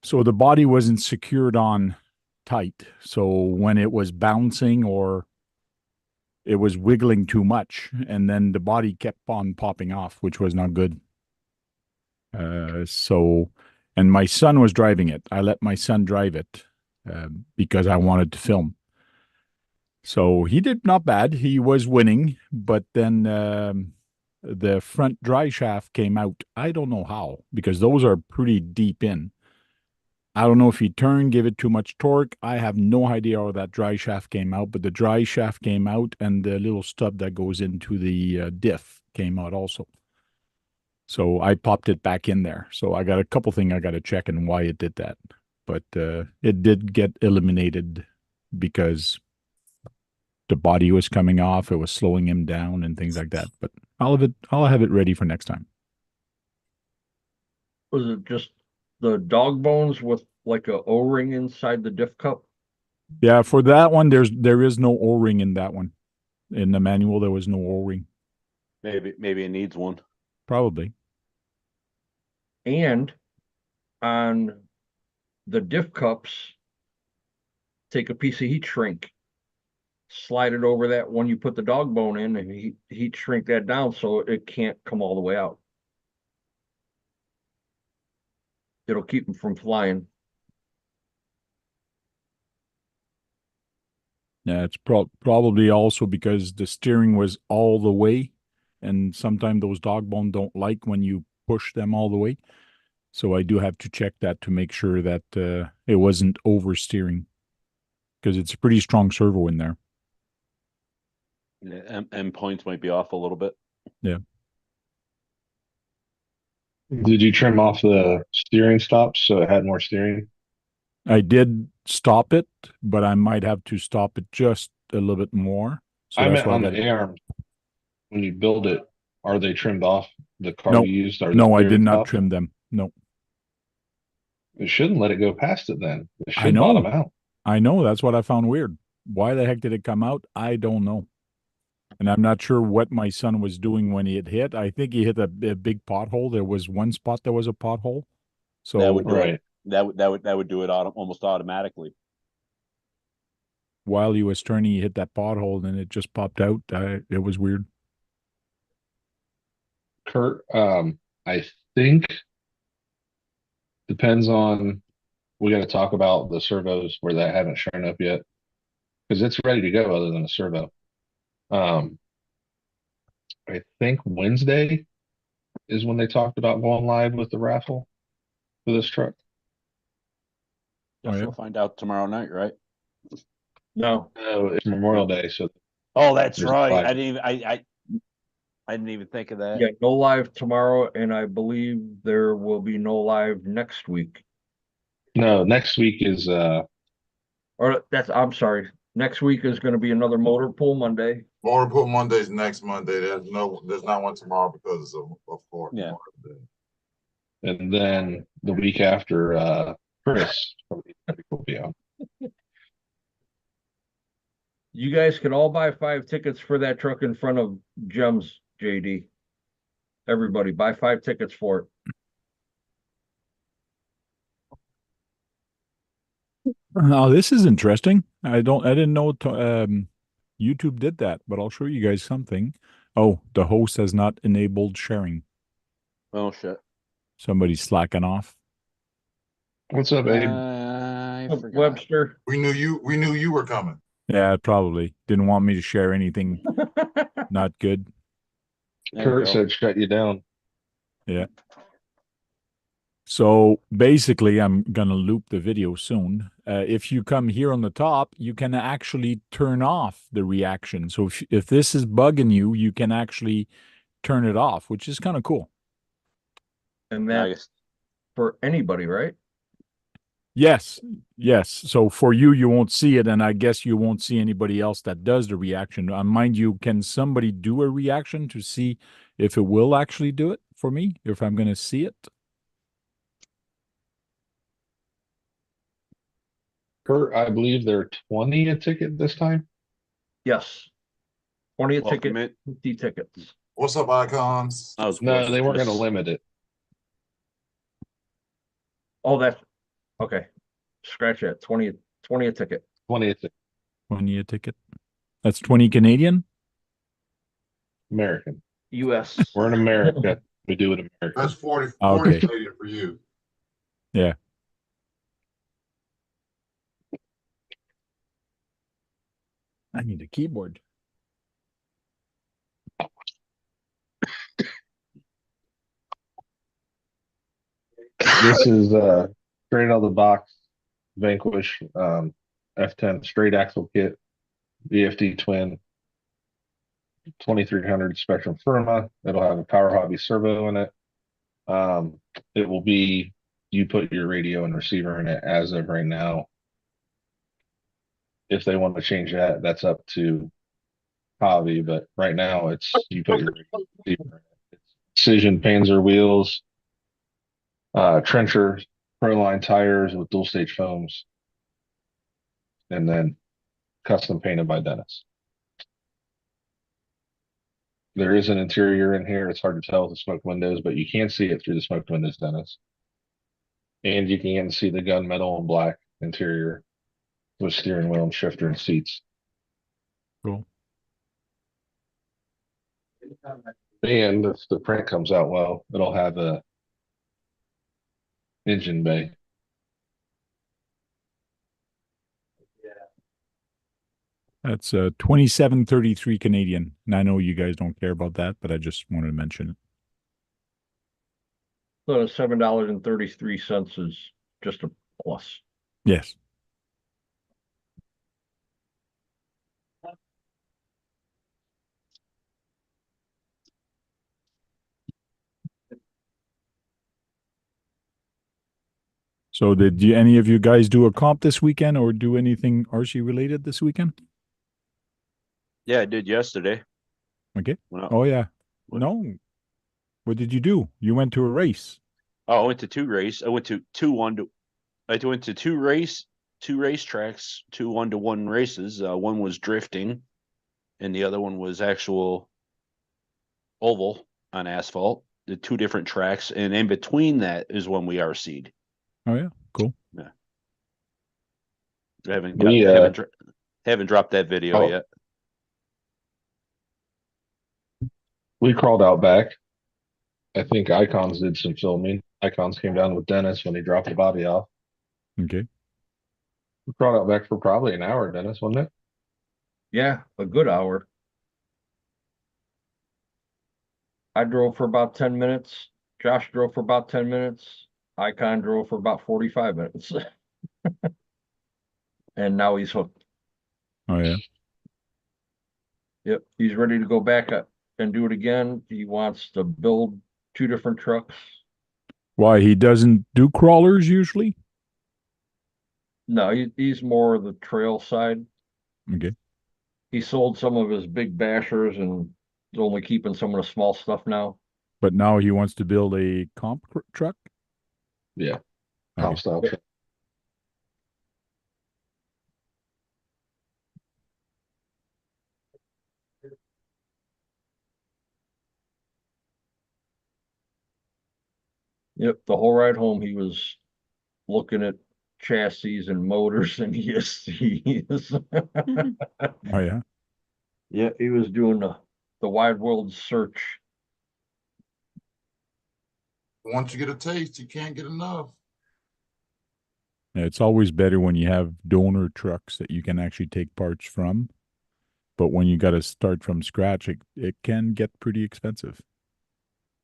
So the body wasn't secured on tight. So when it was bouncing or it was wiggling too much, and then the body kept on popping off, which was not good. And my son was driving it. I let my son drive it because I wanted to film. So he did not bad. He was winning, but then the front dry shaft came out. I don't know how, because those are pretty deep in. I don't know if he turned, gave it too much torque. I have no idea how that dry shaft came out, but the dry shaft came out and the little stub that goes into the diff came out also. So I popped it back in there. So I got a couple things I got to check and why it did that. But it did get eliminated because the body was coming off. It was slowing him down and things like that. But I'll have it ready for next time. Was it just the dog bones with like a O-ring inside the diff cup? Yeah, for that one, there is no O-ring in that one. In the manual, there was no O-ring. maybe it needs one. Probably. And on the diff cups, take a piece of heat shrink, slide it over that when you put the dog bone in, and heat shrink that down so it can't come all the way out. It'll keep them from flying. Yeah, it's probably also because the steering was all the way, and sometimes those dog bone don't like when you push them all the way. So I do have to check that to make sure that it wasn't oversteering, because it's a pretty strong servo in there. Yeah, end points might be off a little bit. Yeah. Did you trim off the steering stops so it had more steering? I did stop it, but I might have to stop it just a little bit more. So I that's meant why I on got the A-arms. When you build it, are they trimmed off? The car No, you used, are the no, I did steering not stops? trim them. No, It shouldn't let it go past it then. It I should know. bottom out. I know. That's what I found weird. Why the heck did it come out? I don't know. And I'm not sure what my son was doing when he had hit. I think he hit a big pothole. There was one spot that was a pothole. So That would do Right. it. That would do it almost automatically. while he was turning, he hit that pothole and it just popped out. It was weird. Kurt, I think depends on, we got to talk about the servos where that haven't shown up yet because it's ready to go other than a servo. Um, I think Wednesday is when they talked about going live with the raffle for this truck. Oh, Guess yeah. we'll find out tomorrow night, right? No, No, it's Memorial Day, so Oh, that's There's right. live. I didn't even think of that. yeah, no live tomorrow, and I believe there will be no live next week. no, next week is Or I'm sorry. Next week is going to be another motor pool Monday. Motor Pool Monday's next Monday. There's not one tomorrow because of course. Yeah. and then the week after Chris will be on. You guys can all buy 5 tickets for that truck in front of Gems, JD. Everybody buy 5 tickets for it. Now this is interesting. I didn't know YouTube did that, but I'll show you guys something. Oh, the host has not enabled sharing. Oh shit. Somebody's slacking off. What's up, Abe? I forgot. Webster. We knew you were coming. Yeah, probably didn't want me to share anything not good. There you Kurt go. said shut you down. Yeah. So basically, I'm gonna loop the video soon. If you come here on the top, you can actually turn off the reaction. So if this is bugging you, you can actually turn it off, which is kind of cool. And I that's guess. for anybody, right? Yes, yes. So for you, you won't see it, and I guess you won't see anybody else that does the reaction. Mind you, can somebody do a reaction to see if it will actually do it for me, if I'm going to see it? Kurt, I believe they're 20 a ticket this time. Yes. 20 a Welcome ticket, in. 50 tickets. What's up, icons? I was No, they weren't going to just- limit it. Oh, that's okay. Scratch that. 20 a ticket. 20 a ticket. 20 a ticket. That's 20 Canadian. American. US. We're in America. We do it American. That's 40 Okay. Canadian for you. Yeah. I need a keyboard. This is straight out of the box Vanquish F10 straight axle kit, VFD twin, 2300 Spectrum Firma. It'll have a Power Hobby servo in it. It will be, you put your radio and receiver in it as of right now. If they want to change that, that's up to Hobby, but right now it's you put your radio and receiver in it. It's Precision Panzer wheels, trencher Proline tires with dual stage foams, and then custom painted by Dennis. There is an interior in here. It's hard to tell with the smoke windows, but you can see it through the smoke windows, Dennis. And you can see the gunmetal and black interior with steering wheel and shifter and seats. Cool. And if the print comes out well, it'll have a engine bay. That's 27.33 Canadian. And I know you guys don't care about that, but I just wanted to mention it. So $7.33 is just a plus. Yes. So did any of you guys do a comp this weekend or do anything RC related this weekend? Yeah, I did yesterday. Okay. Went out- Oh yeah. What? No. What did you do? You went to a race. Oh, I went to two race. I went to two racetracks, two 1-to-1 races. One was drifting, and the other one was actual oval on asphalt. The two different tracks, and in between that is when we RC'd. Oh yeah. Cool. I haven't We, haven't dropped that video Oh. yet. We crawled out back. I think Icons did some filming. Icons came down with Dennis when he dropped the body off. Okay. We crawled out back for probably an hour, Dennis, wasn't it? Yeah, a good hour. I drove for about 10 minutes. Josh drove for about 10 minutes. Icon drove for about 45 minutes. And now he's hooked. Oh yeah. Yep, he's ready to go back up and do it again. He wants to build 2 different trucks. Why he doesn't do crawlers usually? No, he's more the trail side. Okay. He sold some of his big bashers and is only keeping some of the small stuff now. But now he wants to build a comp truck. Yeah. Okay. Comp style truck. Yep, the whole ride home he was looking at chassis and motors and ESCs. Oh yeah. Yeah, he was doing the wide world search. Once you get a taste, you can't get enough. Yeah, it's always better when you have donor trucks that you can actually take parts from. But when you got to start from scratch, it can get pretty expensive.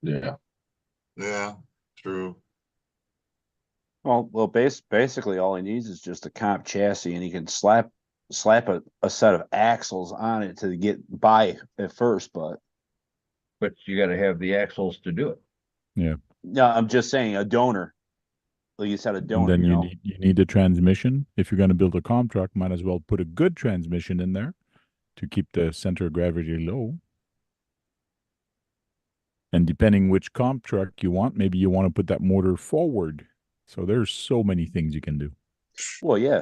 Yeah. Yeah, true. Well, basically all he needs is just a comp chassis, and he can slap a set of axles on it to get by at first. But But you got to have the axles to do it. Yeah. no, I'm just saying a donor. Like you said, a And donor. then You know, you need a transmission. If you're going to build a comp truck, might as well put a good transmission in there to keep the center of gravity low. And depending which comp truck you want, maybe you want to put that motor forward. So there's so many things you can do. well, yeah,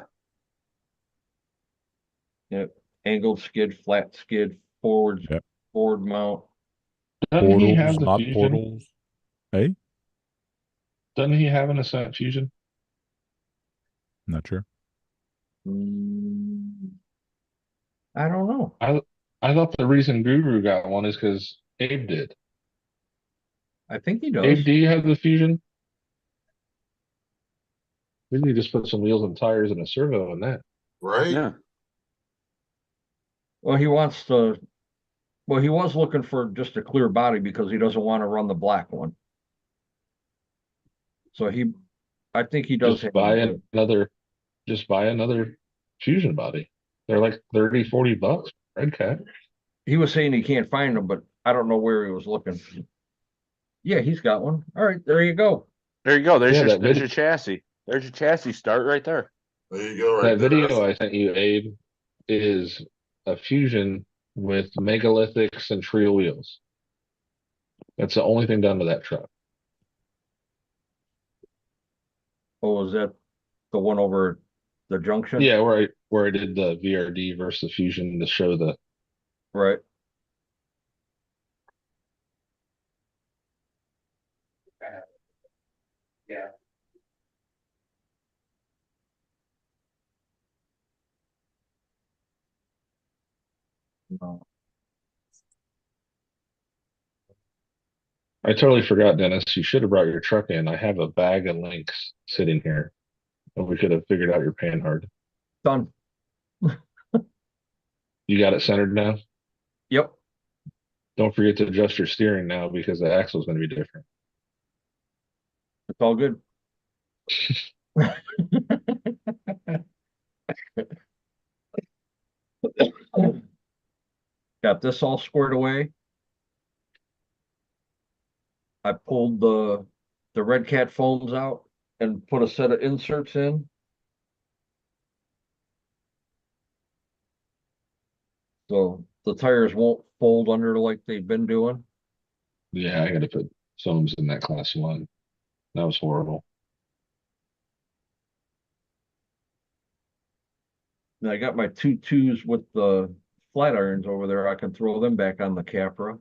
Yep. Angled skid, flat skid, forward, Yep. forward mount. Doesn't he have Portals, the not fusion? portals. Hey, Doesn't he have an Ascent fusion? not sure. Mm, I don't know. I thought the reason Guru got one is because Abe did. I think he does. Abe, do you have the fusion? Didn't you just put some wheels and tires and a servo in that? Right? yeah. Well, he wants to. Well, he was looking for just a clear body because he doesn't want to run the black one. So I think he does Just have buy it. another, just buy another fusion body. They're like 30, 40 bucks. Red Cat. He was saying he can't find them, but I don't know where he was looking. Yeah, he's got one. All right, there you go. There you go. Yeah, There's your chassis. There's your chassis start right there. There you go, right that there. video I sent you, Abe, is a fusion with megalithic central wheels. That's the only thing done to that truck. Oh, is that the one over the junction? Yeah, where I did the VRD versus the fusion to show the Right. Yeah. No. I totally forgot, Dennis. You should have brought your truck in. I have a bag of links sitting here, and we could have figured out your panhard. Done. You got it centered now? Yep. Don't forget to adjust your steering now because the axle is going to be different. It's all good. Got this all squared away. I pulled the Red Cat foams out and put a set of inserts in. So the tires won't fold under like they've been doing. Yeah, I got to put foams in that class one. That was horrible. And I got my 2.2s with the flat irons over there. I can throw them back on the Capra.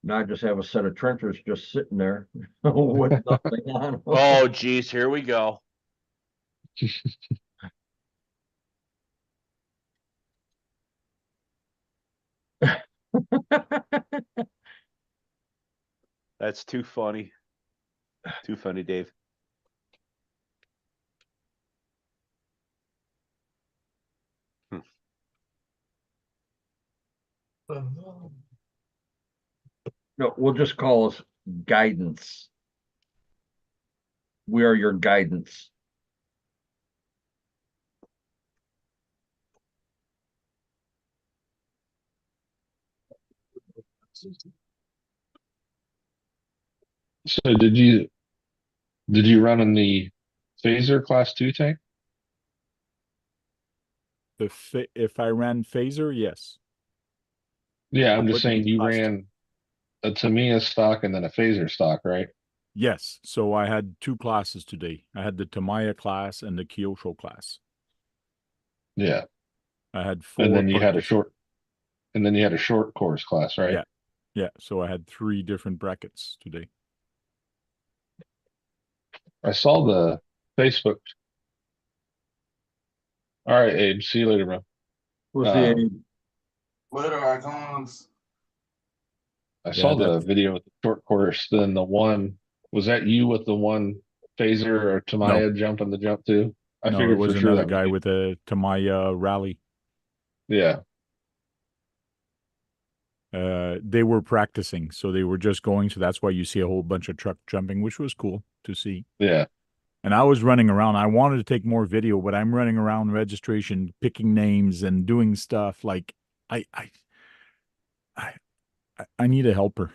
Now I just have a set of trenchers just sitting there with nothing on them. Oh, geez, here we go. That's too funny. Too funny, Dave. No, we'll just call us guidance. We are your guidance. So did you run in the Phaser class 2 tank? If I ran phaser, yes. Yeah, I'm just What do you saying mean you class two? ran a Tamiya stock and then a Phaser stock, right? Yes. So I had two classes today. I had the Tamiya class and the Kyosho class. Yeah. I had And four then you had a participants. short course class, right? Yeah. Yeah. So I had three different brackets today. I saw the Facebook. All right, Abe. See you later, bro. We'll see. Later, icons. I Yeah, saw the video with the short course. Then the one was that you with the one phaser or No, Tamaya jumping the jump too? I no, it figured for was sure another that was guy you. with a Tamaya rally. Yeah, They were practicing, so they were just going. So that's why you see a whole bunch of truck jumping, which was cool to see. yeah. And I was running around. I wanted to take more video, but I'm running around registration, picking names and doing stuff. Like I, I, I, I need a helper.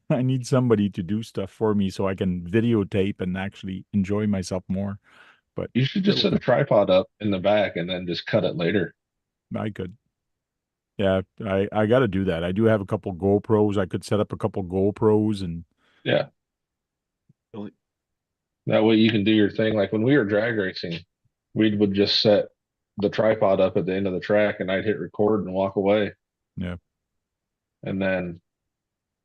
I need somebody to do stuff for me so I can videotape and actually enjoy myself more. But You should just it'll set a come. tripod up in the back and then just cut it later. I could. Yeah, I got to do that. I do have a couple GoPros. I could set up a couple GoPros and Yeah. That way you can do your thing. Like when we were drag racing, we would just set the tripod up at the end of the track and I'd hit record and walk away. yeah, And then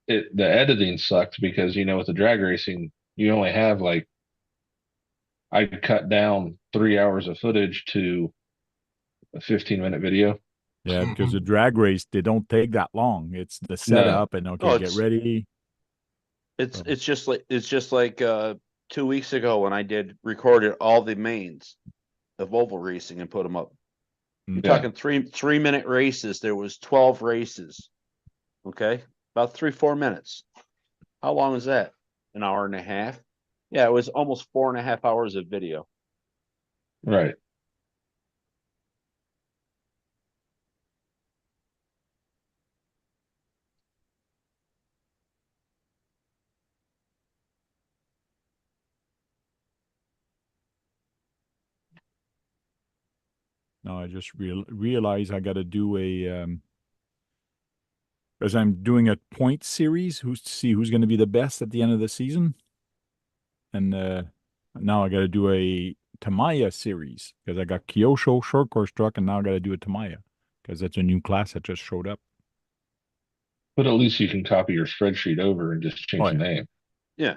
the editing sucked because with the drag racing, you only have like I cut down 3 hours of footage to a 15-minute video. yeah. Because the drag race, they don't take that long. It's the No. setup and okay, Oh, get ready. it's just like 2 weeks ago when I recorded all the mains of oval racing and put them up. You're Yeah. talking 3 minute races. There was 12 races. Okay, about 3-4 minutes. How long is that? An hour and a half. Yeah, it was almost 4.5 hours of video. Right. No, I just realize I got to do as I'm doing a point series, who's to see who's going to be the best at the end of the season. And now I got to do a Tamaya series because I got Kyosho short course truck, and now I got to do a Tamaya because that's a new class that just showed up. But at least you can copy your spreadsheet over and just change Oh, the yeah. name. Yeah.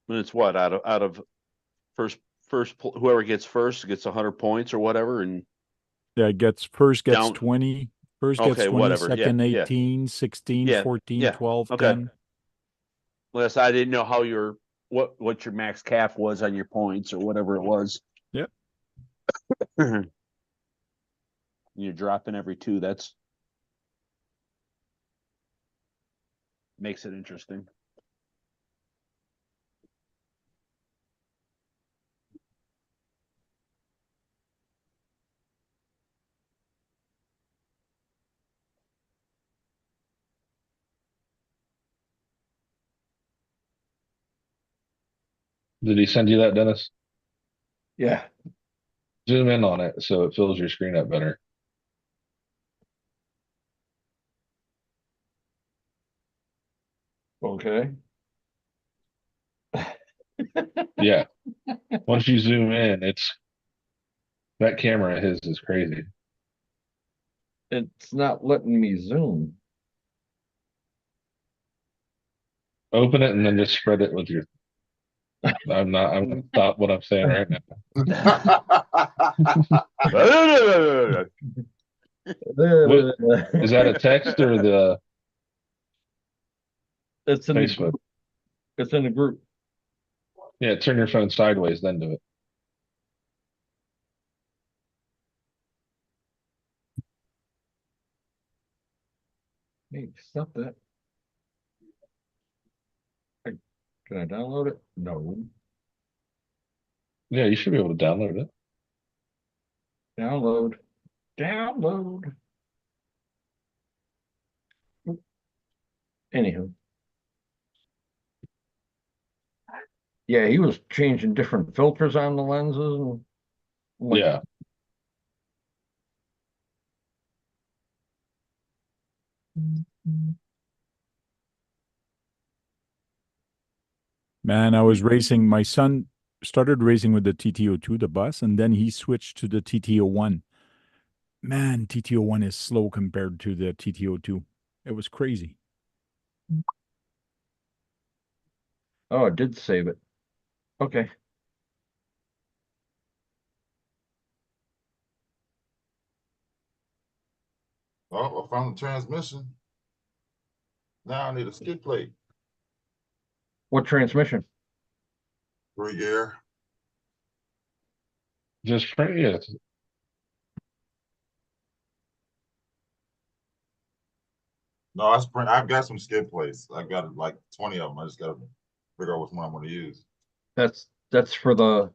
And it's what out of first whoever gets first gets 100 points or whatever, and Yeah, first gets down. 20. First gets Okay, 20, whatever. Yeah, second yeah, 18, 16, yeah, 14, yeah. 12, Okay. 10. Unless I didn't know how what your max cap was on your points or whatever it was. Yep. You're dropping every two. That's makes it interesting. Did he send you that, Dennis? Yeah. Zoom in on it so it fills your screen up better. Okay. Yeah. Once you zoom in, that camera of his is crazy. It's not letting me zoom. Open it and then just spread it with your. I'm gonna stop what I'm saying right now. What is that, a text or the It's in the Facebook? group. It's in the group. Yeah, turn your phone sideways, then do it. Hey, stop that. Can I download it? No. Yeah, you should be able to download it. Download. Download. Anywho. Yeah, he was changing different filters on the lenses. And I'm like, Yeah. Man, I was racing. My son started racing with the TTO2, the bus, and then he switched to the TTO1. Man, TTO1 is slow compared to the TTO2. It was crazy. Oh, it did save it. Okay. Oh, I found the transmission. Now I need a skid plate. What transmission? 3 gear. Just pray it. No, I've got some skid plates. I've got like 20 of them. I just gotta figure out which one I'm gonna use. That's for the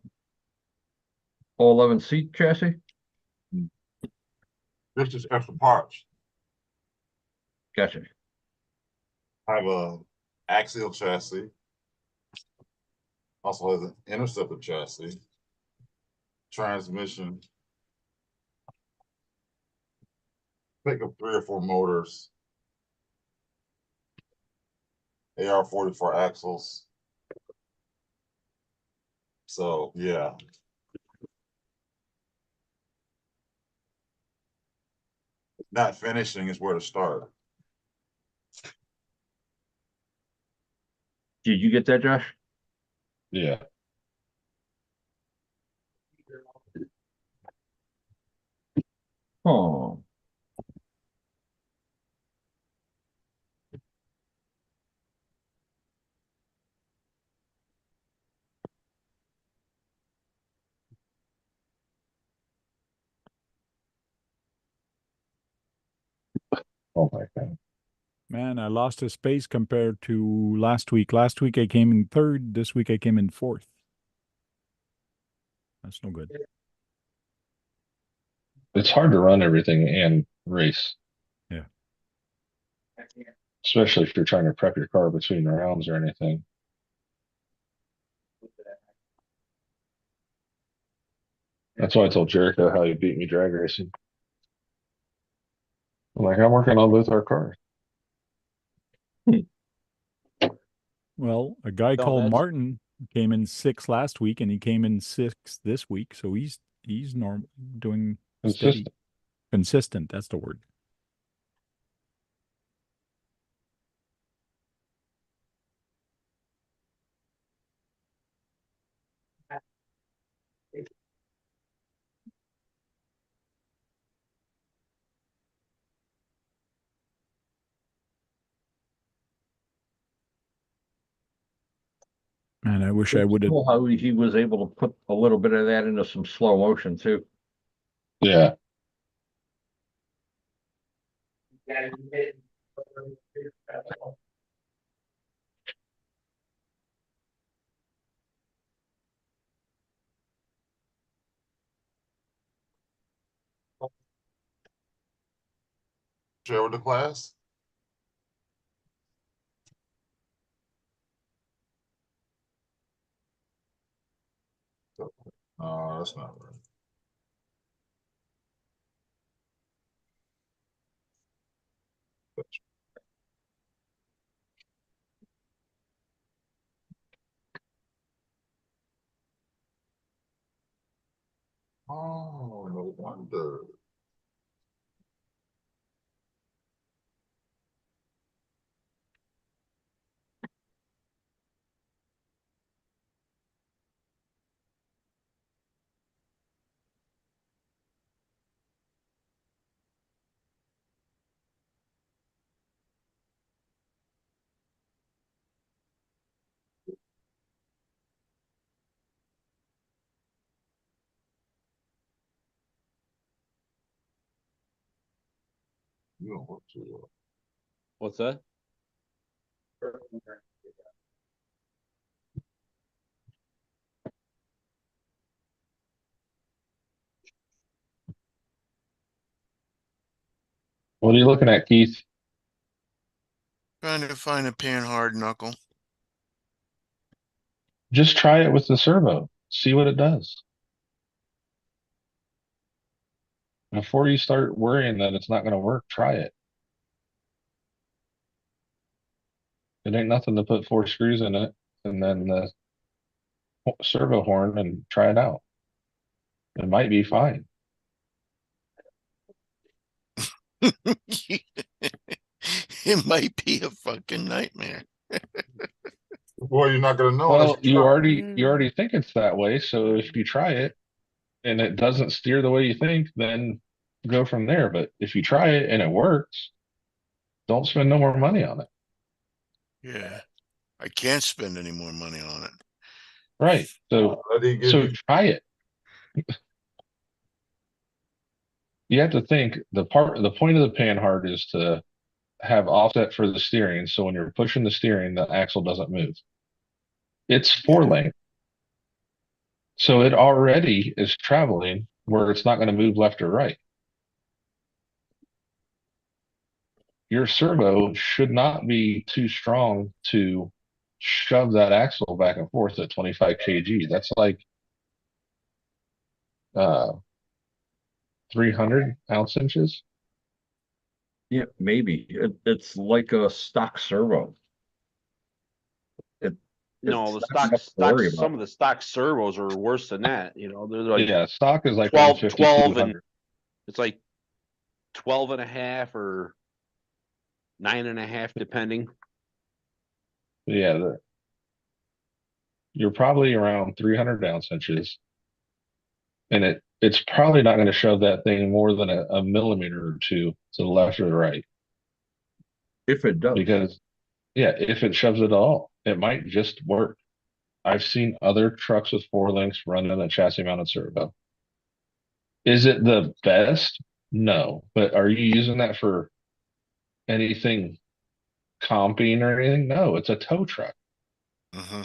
11 seat chassis? This is extra parts. Gotcha. I have a axial chassis. Also has an interceptor chassis. Transmission. Pick up 3 or 4 motors. AR-44 axles. So yeah. Not finishing is where to start. Did you get that, Josh? Yeah. Oh, Oh my God. Man, I lost a space compared to last week. Last week I came in third. This week I came in fourth. That's no good. It's hard to run everything and race. Yeah. Especially if you're trying to prep your car between rounds or anything. That's why I told Jericho how he beat me drag racing. I'm like, I'm working on both our cars. Well, a guy No, called that's- Martin came in sixth last week, and he came in sixth this week. So he's doing steady, Consistent. consistent. That's the word. And I wish I would have. cool how he was able to put a little bit of that into some slow motion too. Yeah. Share with the class. That's not right. Oh, no wonder. You don't work too well. What's that? What are you looking at, Keith? Trying to find a pan hard knuckle. Just try it with the servo. See what it does. Before you start worrying that it's not going to work, try it. It ain't nothing to put 4 screws in it and then the servo horn and try it out. It might be fine. It might be a fucking nightmare. Well, you're not gonna know unless Well, you try. you already think it's that way. So if you try it and it doesn't steer the way you think, then go from there. But if you try it and it works, don't spend no more money on it. Yeah. I can't spend any more money on it. Right. So Let it give so you. try it. You have to think the point of the panhard is to have offset for the steering. So when you're pushing the steering, the axle doesn't move. It's four Yeah. lane. So it already is traveling where it's not going to move left or right. Your servo should not be too strong to shove that axle back and forth at 25 kg. That's like 300 ounce inches. Yeah, maybe. It's like a stock servo. It, No, the it's not enough to worry some about. of the stock servos are worse than that, you know, they're like Yeah, stock is like 12, 150, 12 and 200. it's like 12 and a half or 9.5, depending. Yeah, you're probably around 300 ounce inches, and it's probably not going to shove that thing more than a millimeter or two to the left or the right. If it does. Because yeah, if it shoves it at all, it might just work. I've seen other trucks with four links running a chassis mounted servo. Is it the best? No. But are you using that for anything comping or anything? No, it's a tow truck. Mm-hmm.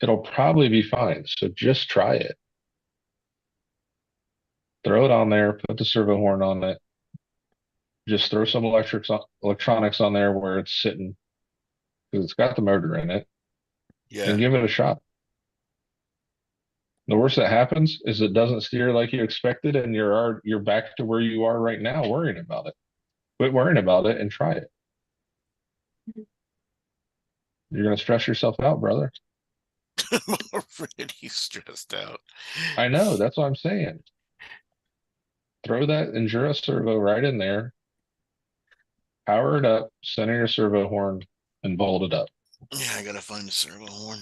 It'll probably be fine. So just try it. Throw it on there, put the servo horn on it. Just throw some electronics on there where it's sitting because it's got the motor in it Yeah. and give it a shot. The worst that happens is it doesn't steer like you expected, and you're back to where you are right now, worrying about it. Quit worrying about it and try it. You're gonna stress yourself out, brother. I'm already stressed out. I know. That's what I'm saying. Throw that Enduro servo right in there, power it up, center your servo horn, and bolt it up. Yeah, I gotta find the servo horn.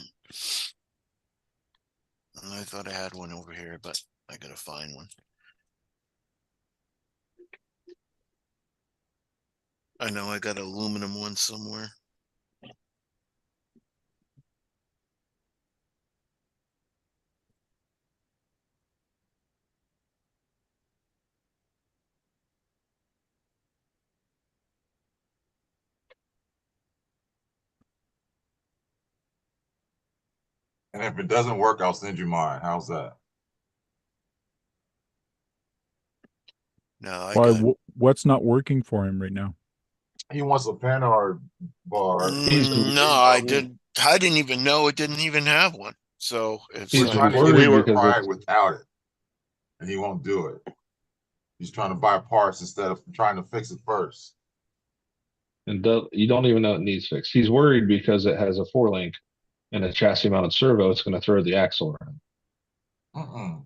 I thought I had one over here, but I gotta find one. I know I got an aluminum one somewhere. And if it doesn't work, I'll send you mine. How's that? No, I Why? got. What's not working for him right now? He wants a panhard bar. He's No, I didn't. I didn't even know it didn't even have one. So it's He's We're trying to get worried him to because try it it's without it, and he won't do it. He's trying to buy parts instead of trying to fix it first. and you don't even know it needs fixed. He's worried because it has a four link and a chassis mounted servo. It's going to throw the axle around. Mm-mm.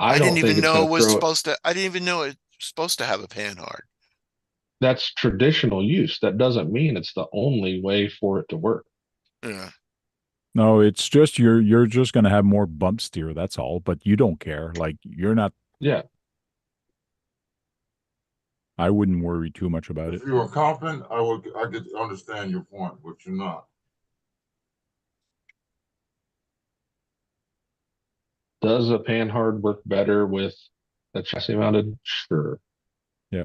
I I don't didn't think even it's know going it to was throw it. supposed to. I didn't even know it was supposed to have a panhard. That's traditional use. That doesn't mean it's the only way for it to work. Yeah. No, it's just you're just gonna have more bump steer. That's all. But you don't care. Like you're not. Yeah. I wouldn't worry too much about If it. you were confident, I could understand your point, but you're not. Does a panhard work better with a chassis mounted? Sure. Yeah.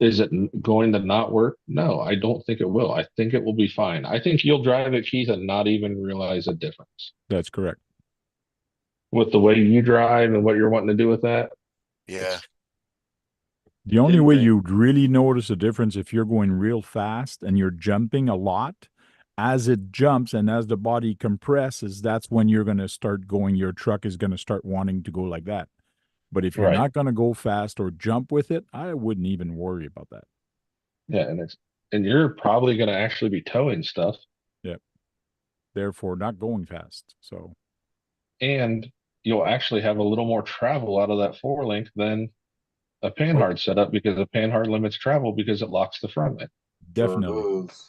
Is it going to not work? No, I don't think it will. I think it will be fine. I think you'll drive it, Keith, and not even realize a difference That's correct. with the way you drive and what you're wanting to do with that. Yeah. The only Same way thing. you'd really notice a difference if you're going real fast and you're jumping a lot. As it jumps and as the body compresses, that's when you're going to start going. Your truck is going to start wanting to go like that. But if you're Right. not going to go fast or jump with it, I wouldn't even worry about that. Yeah, and you're probably going to actually be towing stuff, Therefore, not going fast. So and you'll actually have a little more travel out of that four link than a oh, panhard setup because a panhard limits travel because it locks the front end. Sure definitely. does.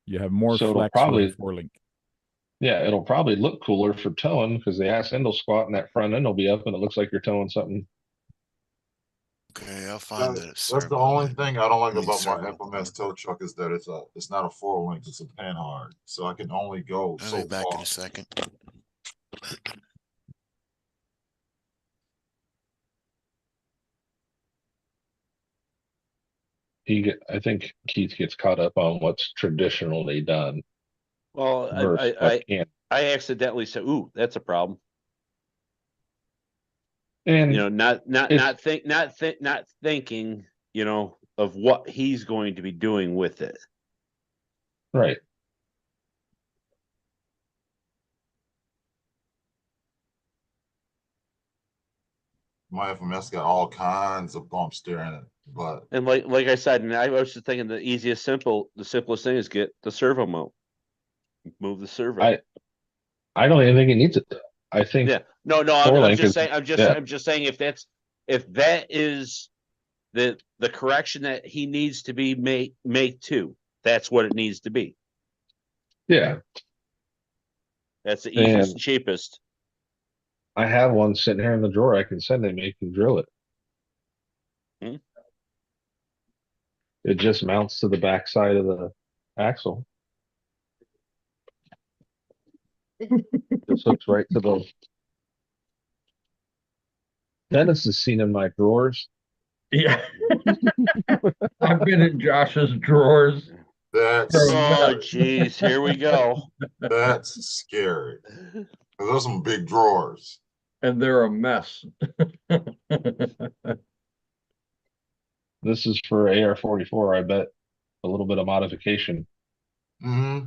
You have more So it'll flex with a probably, four link. yeah, it'll probably look cooler for towing because the ass end will squat and that front end will be up and it looks like you're towing something. Okay, I'll find That- that That's the servo only then. thing I don't like I mean, about my servo. FMS tow truck is that it's not a 4 link, it's a panhard, so I can only go I'll so be back in far. a second. I think Keith gets caught up on what's traditionally done Well, versus what can. I accidentally said, "Ooh, that's a problem." And You know, not thinking, you know, of what he's going to be doing with it. right. My FMS got all kinds of bumps there in it, but And like I said, and I was just thinking the simplest thing is get the servo mount, move the servo. I don't even think it needs it. I think Yeah, no, four I'm link just is, saying, yeah, I'm just saying if that is the correction that he needs to be make to, that's what it needs to be. yeah. That's the easiest And and cheapest. I have one sitting here in the drawer I can send him. He can drill it. Hmm. It just mounts to the back side of the axle. Just hooks right to the. Dennis has seen in my drawers. Yeah. I've been in Josh's drawers. that's Oh, scary. geez, here we go. That's scary. 'Cause those are some big drawers. And they're a mess. This is for AR-44. I bet a little bit of modification, Hmm.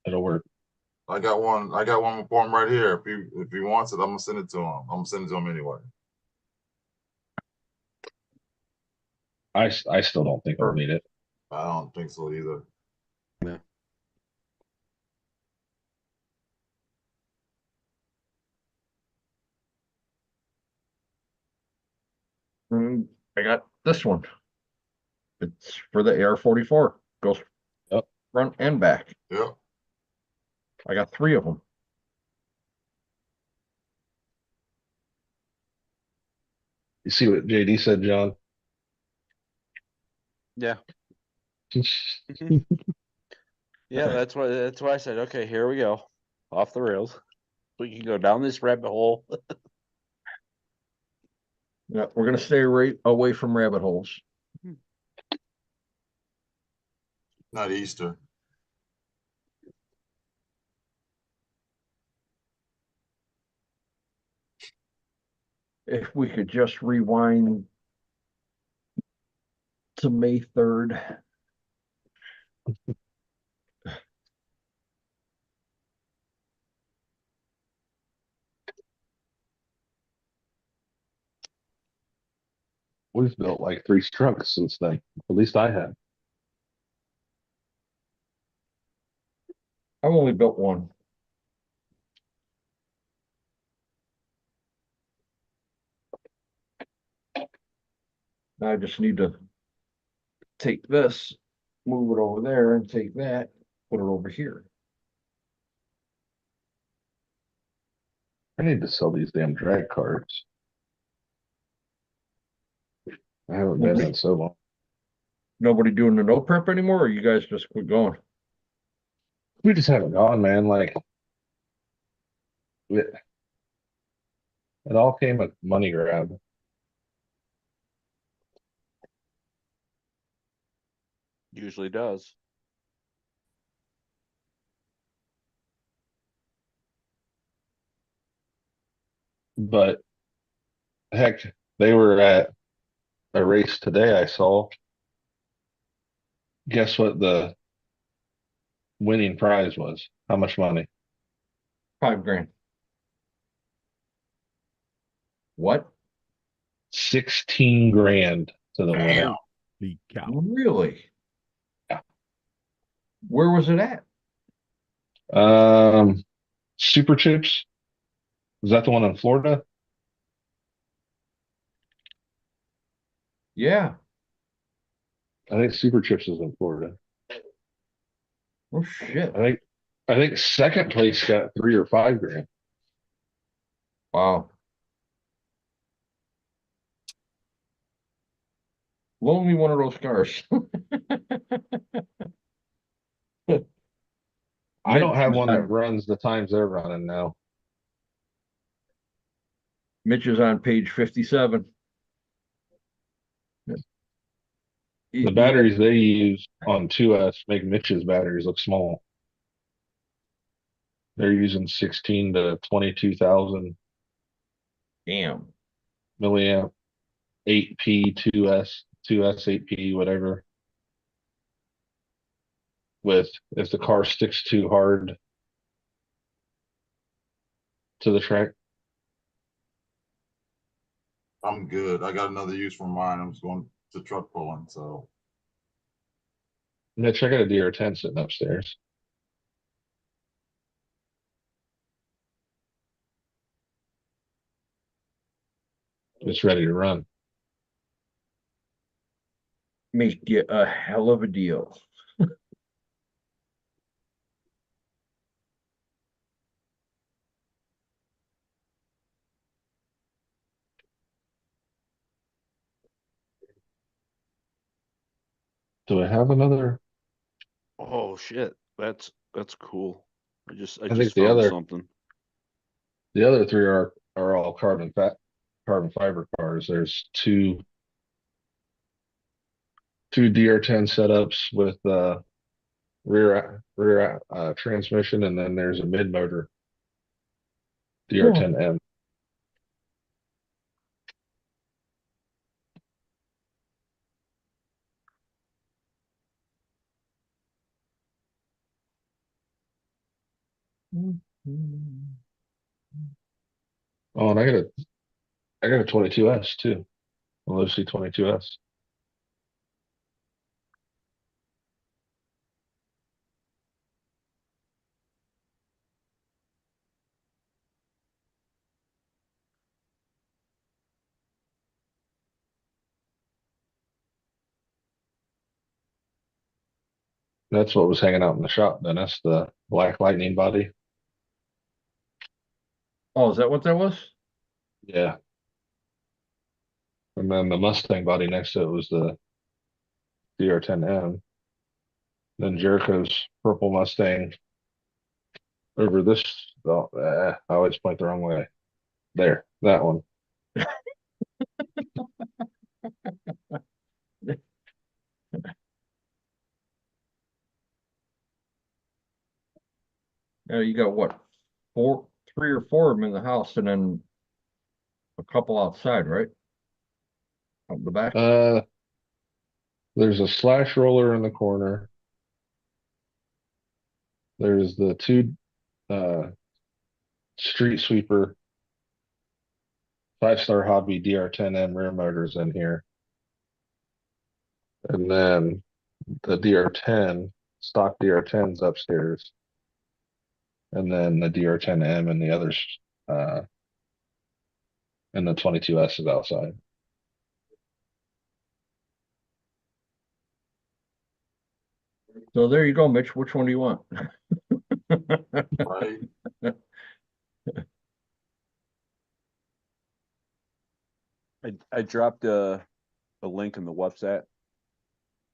it'll work. I got one for him right here. If he wants it, I'm gonna send it to him. I'm gonna send it to him anyway. I still don't think I'll need it. I don't think so either. And I got this one. It's for the AR-44. Goes Yep. front and back. Yep. I got 3 of them. You see what JD said, John? Yeah. Yeah, that's why I said, okay, here we go. Off the rails. We can go down this rabbit hole. Yeah, we're gonna stay right away from rabbit holes. Not Easter. If we could just rewind to May 3rd. We've built like 3 trucks since then. At least I have. I've only built one. I just need to take this, move it over there, and take that, put it over here. I need to sell these damn drag cards. I haven't been in so long. Nobody doing the no prep anymore, or you guys just quit going? We just haven't gone, man. Like it all came a money grab. Usually does. But heck, they were at a race today I saw. Guess what the winning prize was? How much money? 5 grand. What? 16 grand to the winner. Holy cow. Really? Yeah. Where was it at? Super Chips. Was that the one in Florida? Yeah. I think Super Chips is in Florida. Oh, shit. I think second place got 3 or 5 grand. Wow. Loan me one of those cars. I don't have Mitch is one that on- runs the times they're running now. Mitch is on page 57. The batteries they use on 2S make Mitch's batteries look small. They're using 16 to 22,000 Damn. milliamp, 8P, 2S, 8P, whatever. With if the car sticks too hard to the track. I'm good. I got another use for mine. I'm just going to truck pulling, so. Mitch, I got a DR10 sitting upstairs. It's ready to run. Make you a hell of a deal. Do I have another? Oh shit, that's cool. I just think found something. the other 3 are all carbon fiber cars. There's two DR10 setups with rear transmission, and then there's a mid motor DR10M. Oh, and I got a 22S too. A Lucy 22S. That's what was hanging out in the shop. Then that's the Black Lightning body. Oh, is that what that was? Yeah. And then the Mustang body next to it was the DR10M. Then Jericho's purple Mustang over this. Oh, I always point the wrong way. There, that one. You got what? 3 or 4 of them in the house and then a couple outside, right? Out the back. There's a slash roller in the corner. There's the 2 uh street sweeper 5-star hobby DR10M rear motors in here. And then the DR10 stock DR10's upstairs. And then the DR10M and the others and the 22S is outside. So there you go, Mitch. Which one do you want? Right. I dropped a link in the WhatsApp.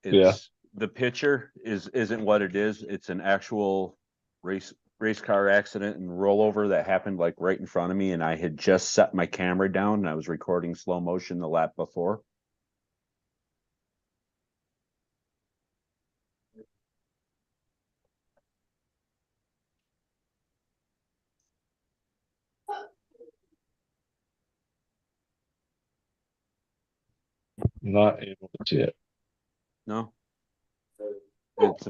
Yeah. The picture isn't what it is. It's an actual race car accident and rollover that happened like right in front of me, and I had just set my camera down and I was recording slow motion the lap before. Not able to see it. No, it's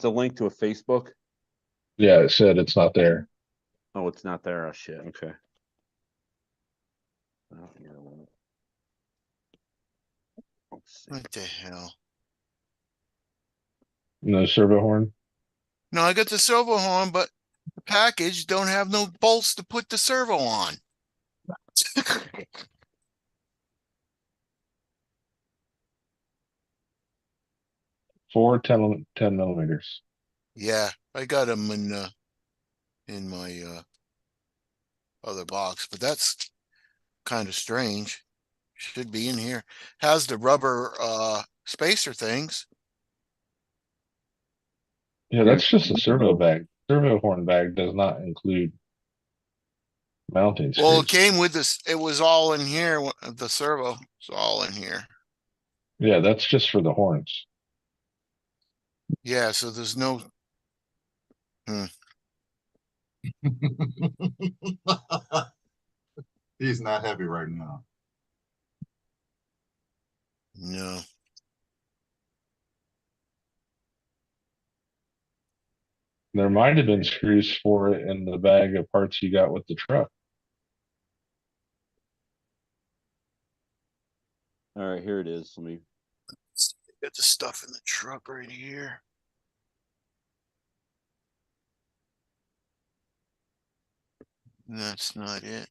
a link to a Facebook. Yeah, it said it's not there. Oh, it's not there. Oh shit. Okay. Oh, yeah, let's see. What the hell? No servo horn. No, I got the servo horn, but the package don't have no bolts to put the servo on. 4 10 millimeters. Yeah, I got them in my other box, but that's kind of strange. Should be in here. Has the rubber spacer things. Yeah, that's just a servo bag. Servo horn bag does not include mounting Well, it screws. came with this. It was all in here. The servo is all in here. Yeah, that's just for the horns. Yeah, so there's no. He's not happy right now. No. There might have been screws for it in the bag of parts you got with the truck. All right, here it is. Let me. Got the stuff in the truck right here. That's not it.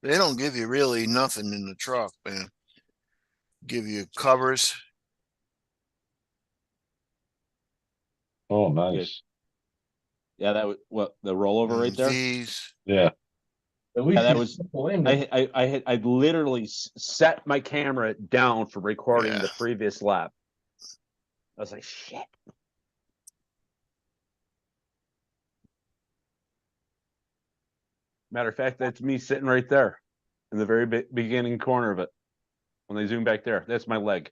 They don't give you really nothing in the truck, man. Give you covers. Oh, nice. Yeah, that was what the rollover right And there. these. Yeah. At Yeah, least that you was. simple in. I literally set my camera down for recording Yeah. the previous lap. I was like, shit. Matter of fact, that's me sitting right there in the very beginning corner of it. When they zoom back there, that's my leg.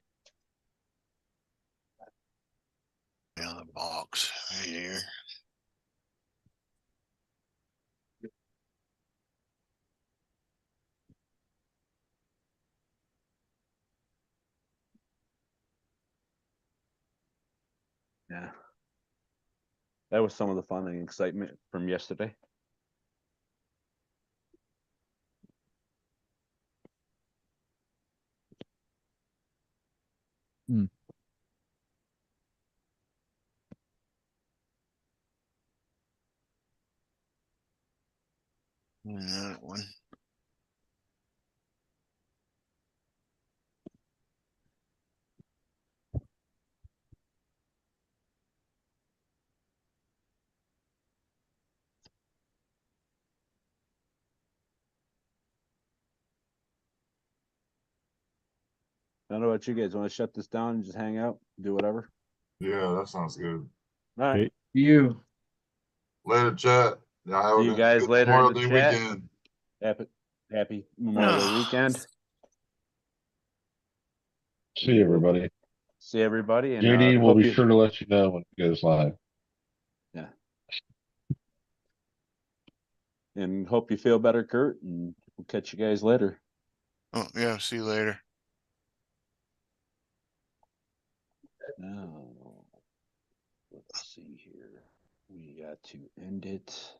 Yeah, the box right here. Yeah. That was some of the fun and excitement from yesterday. And that one. I don't know about you guys. Want to shut this down and just hang out, do whatever? Yeah, that sounds good. All right. Okay. You. Later, chat. Y'all have See a you good, guys good later in Memorial the Day chat. weekend. Happy Memorial Day weekend. See everybody. See everybody, and JD will hope be you. sure to let you know when it goes live. Yeah. And hope you feel better, Kurt. And we'll catch you guys later. Oh, yeah. See you later. Now, let's see here. We got to end it.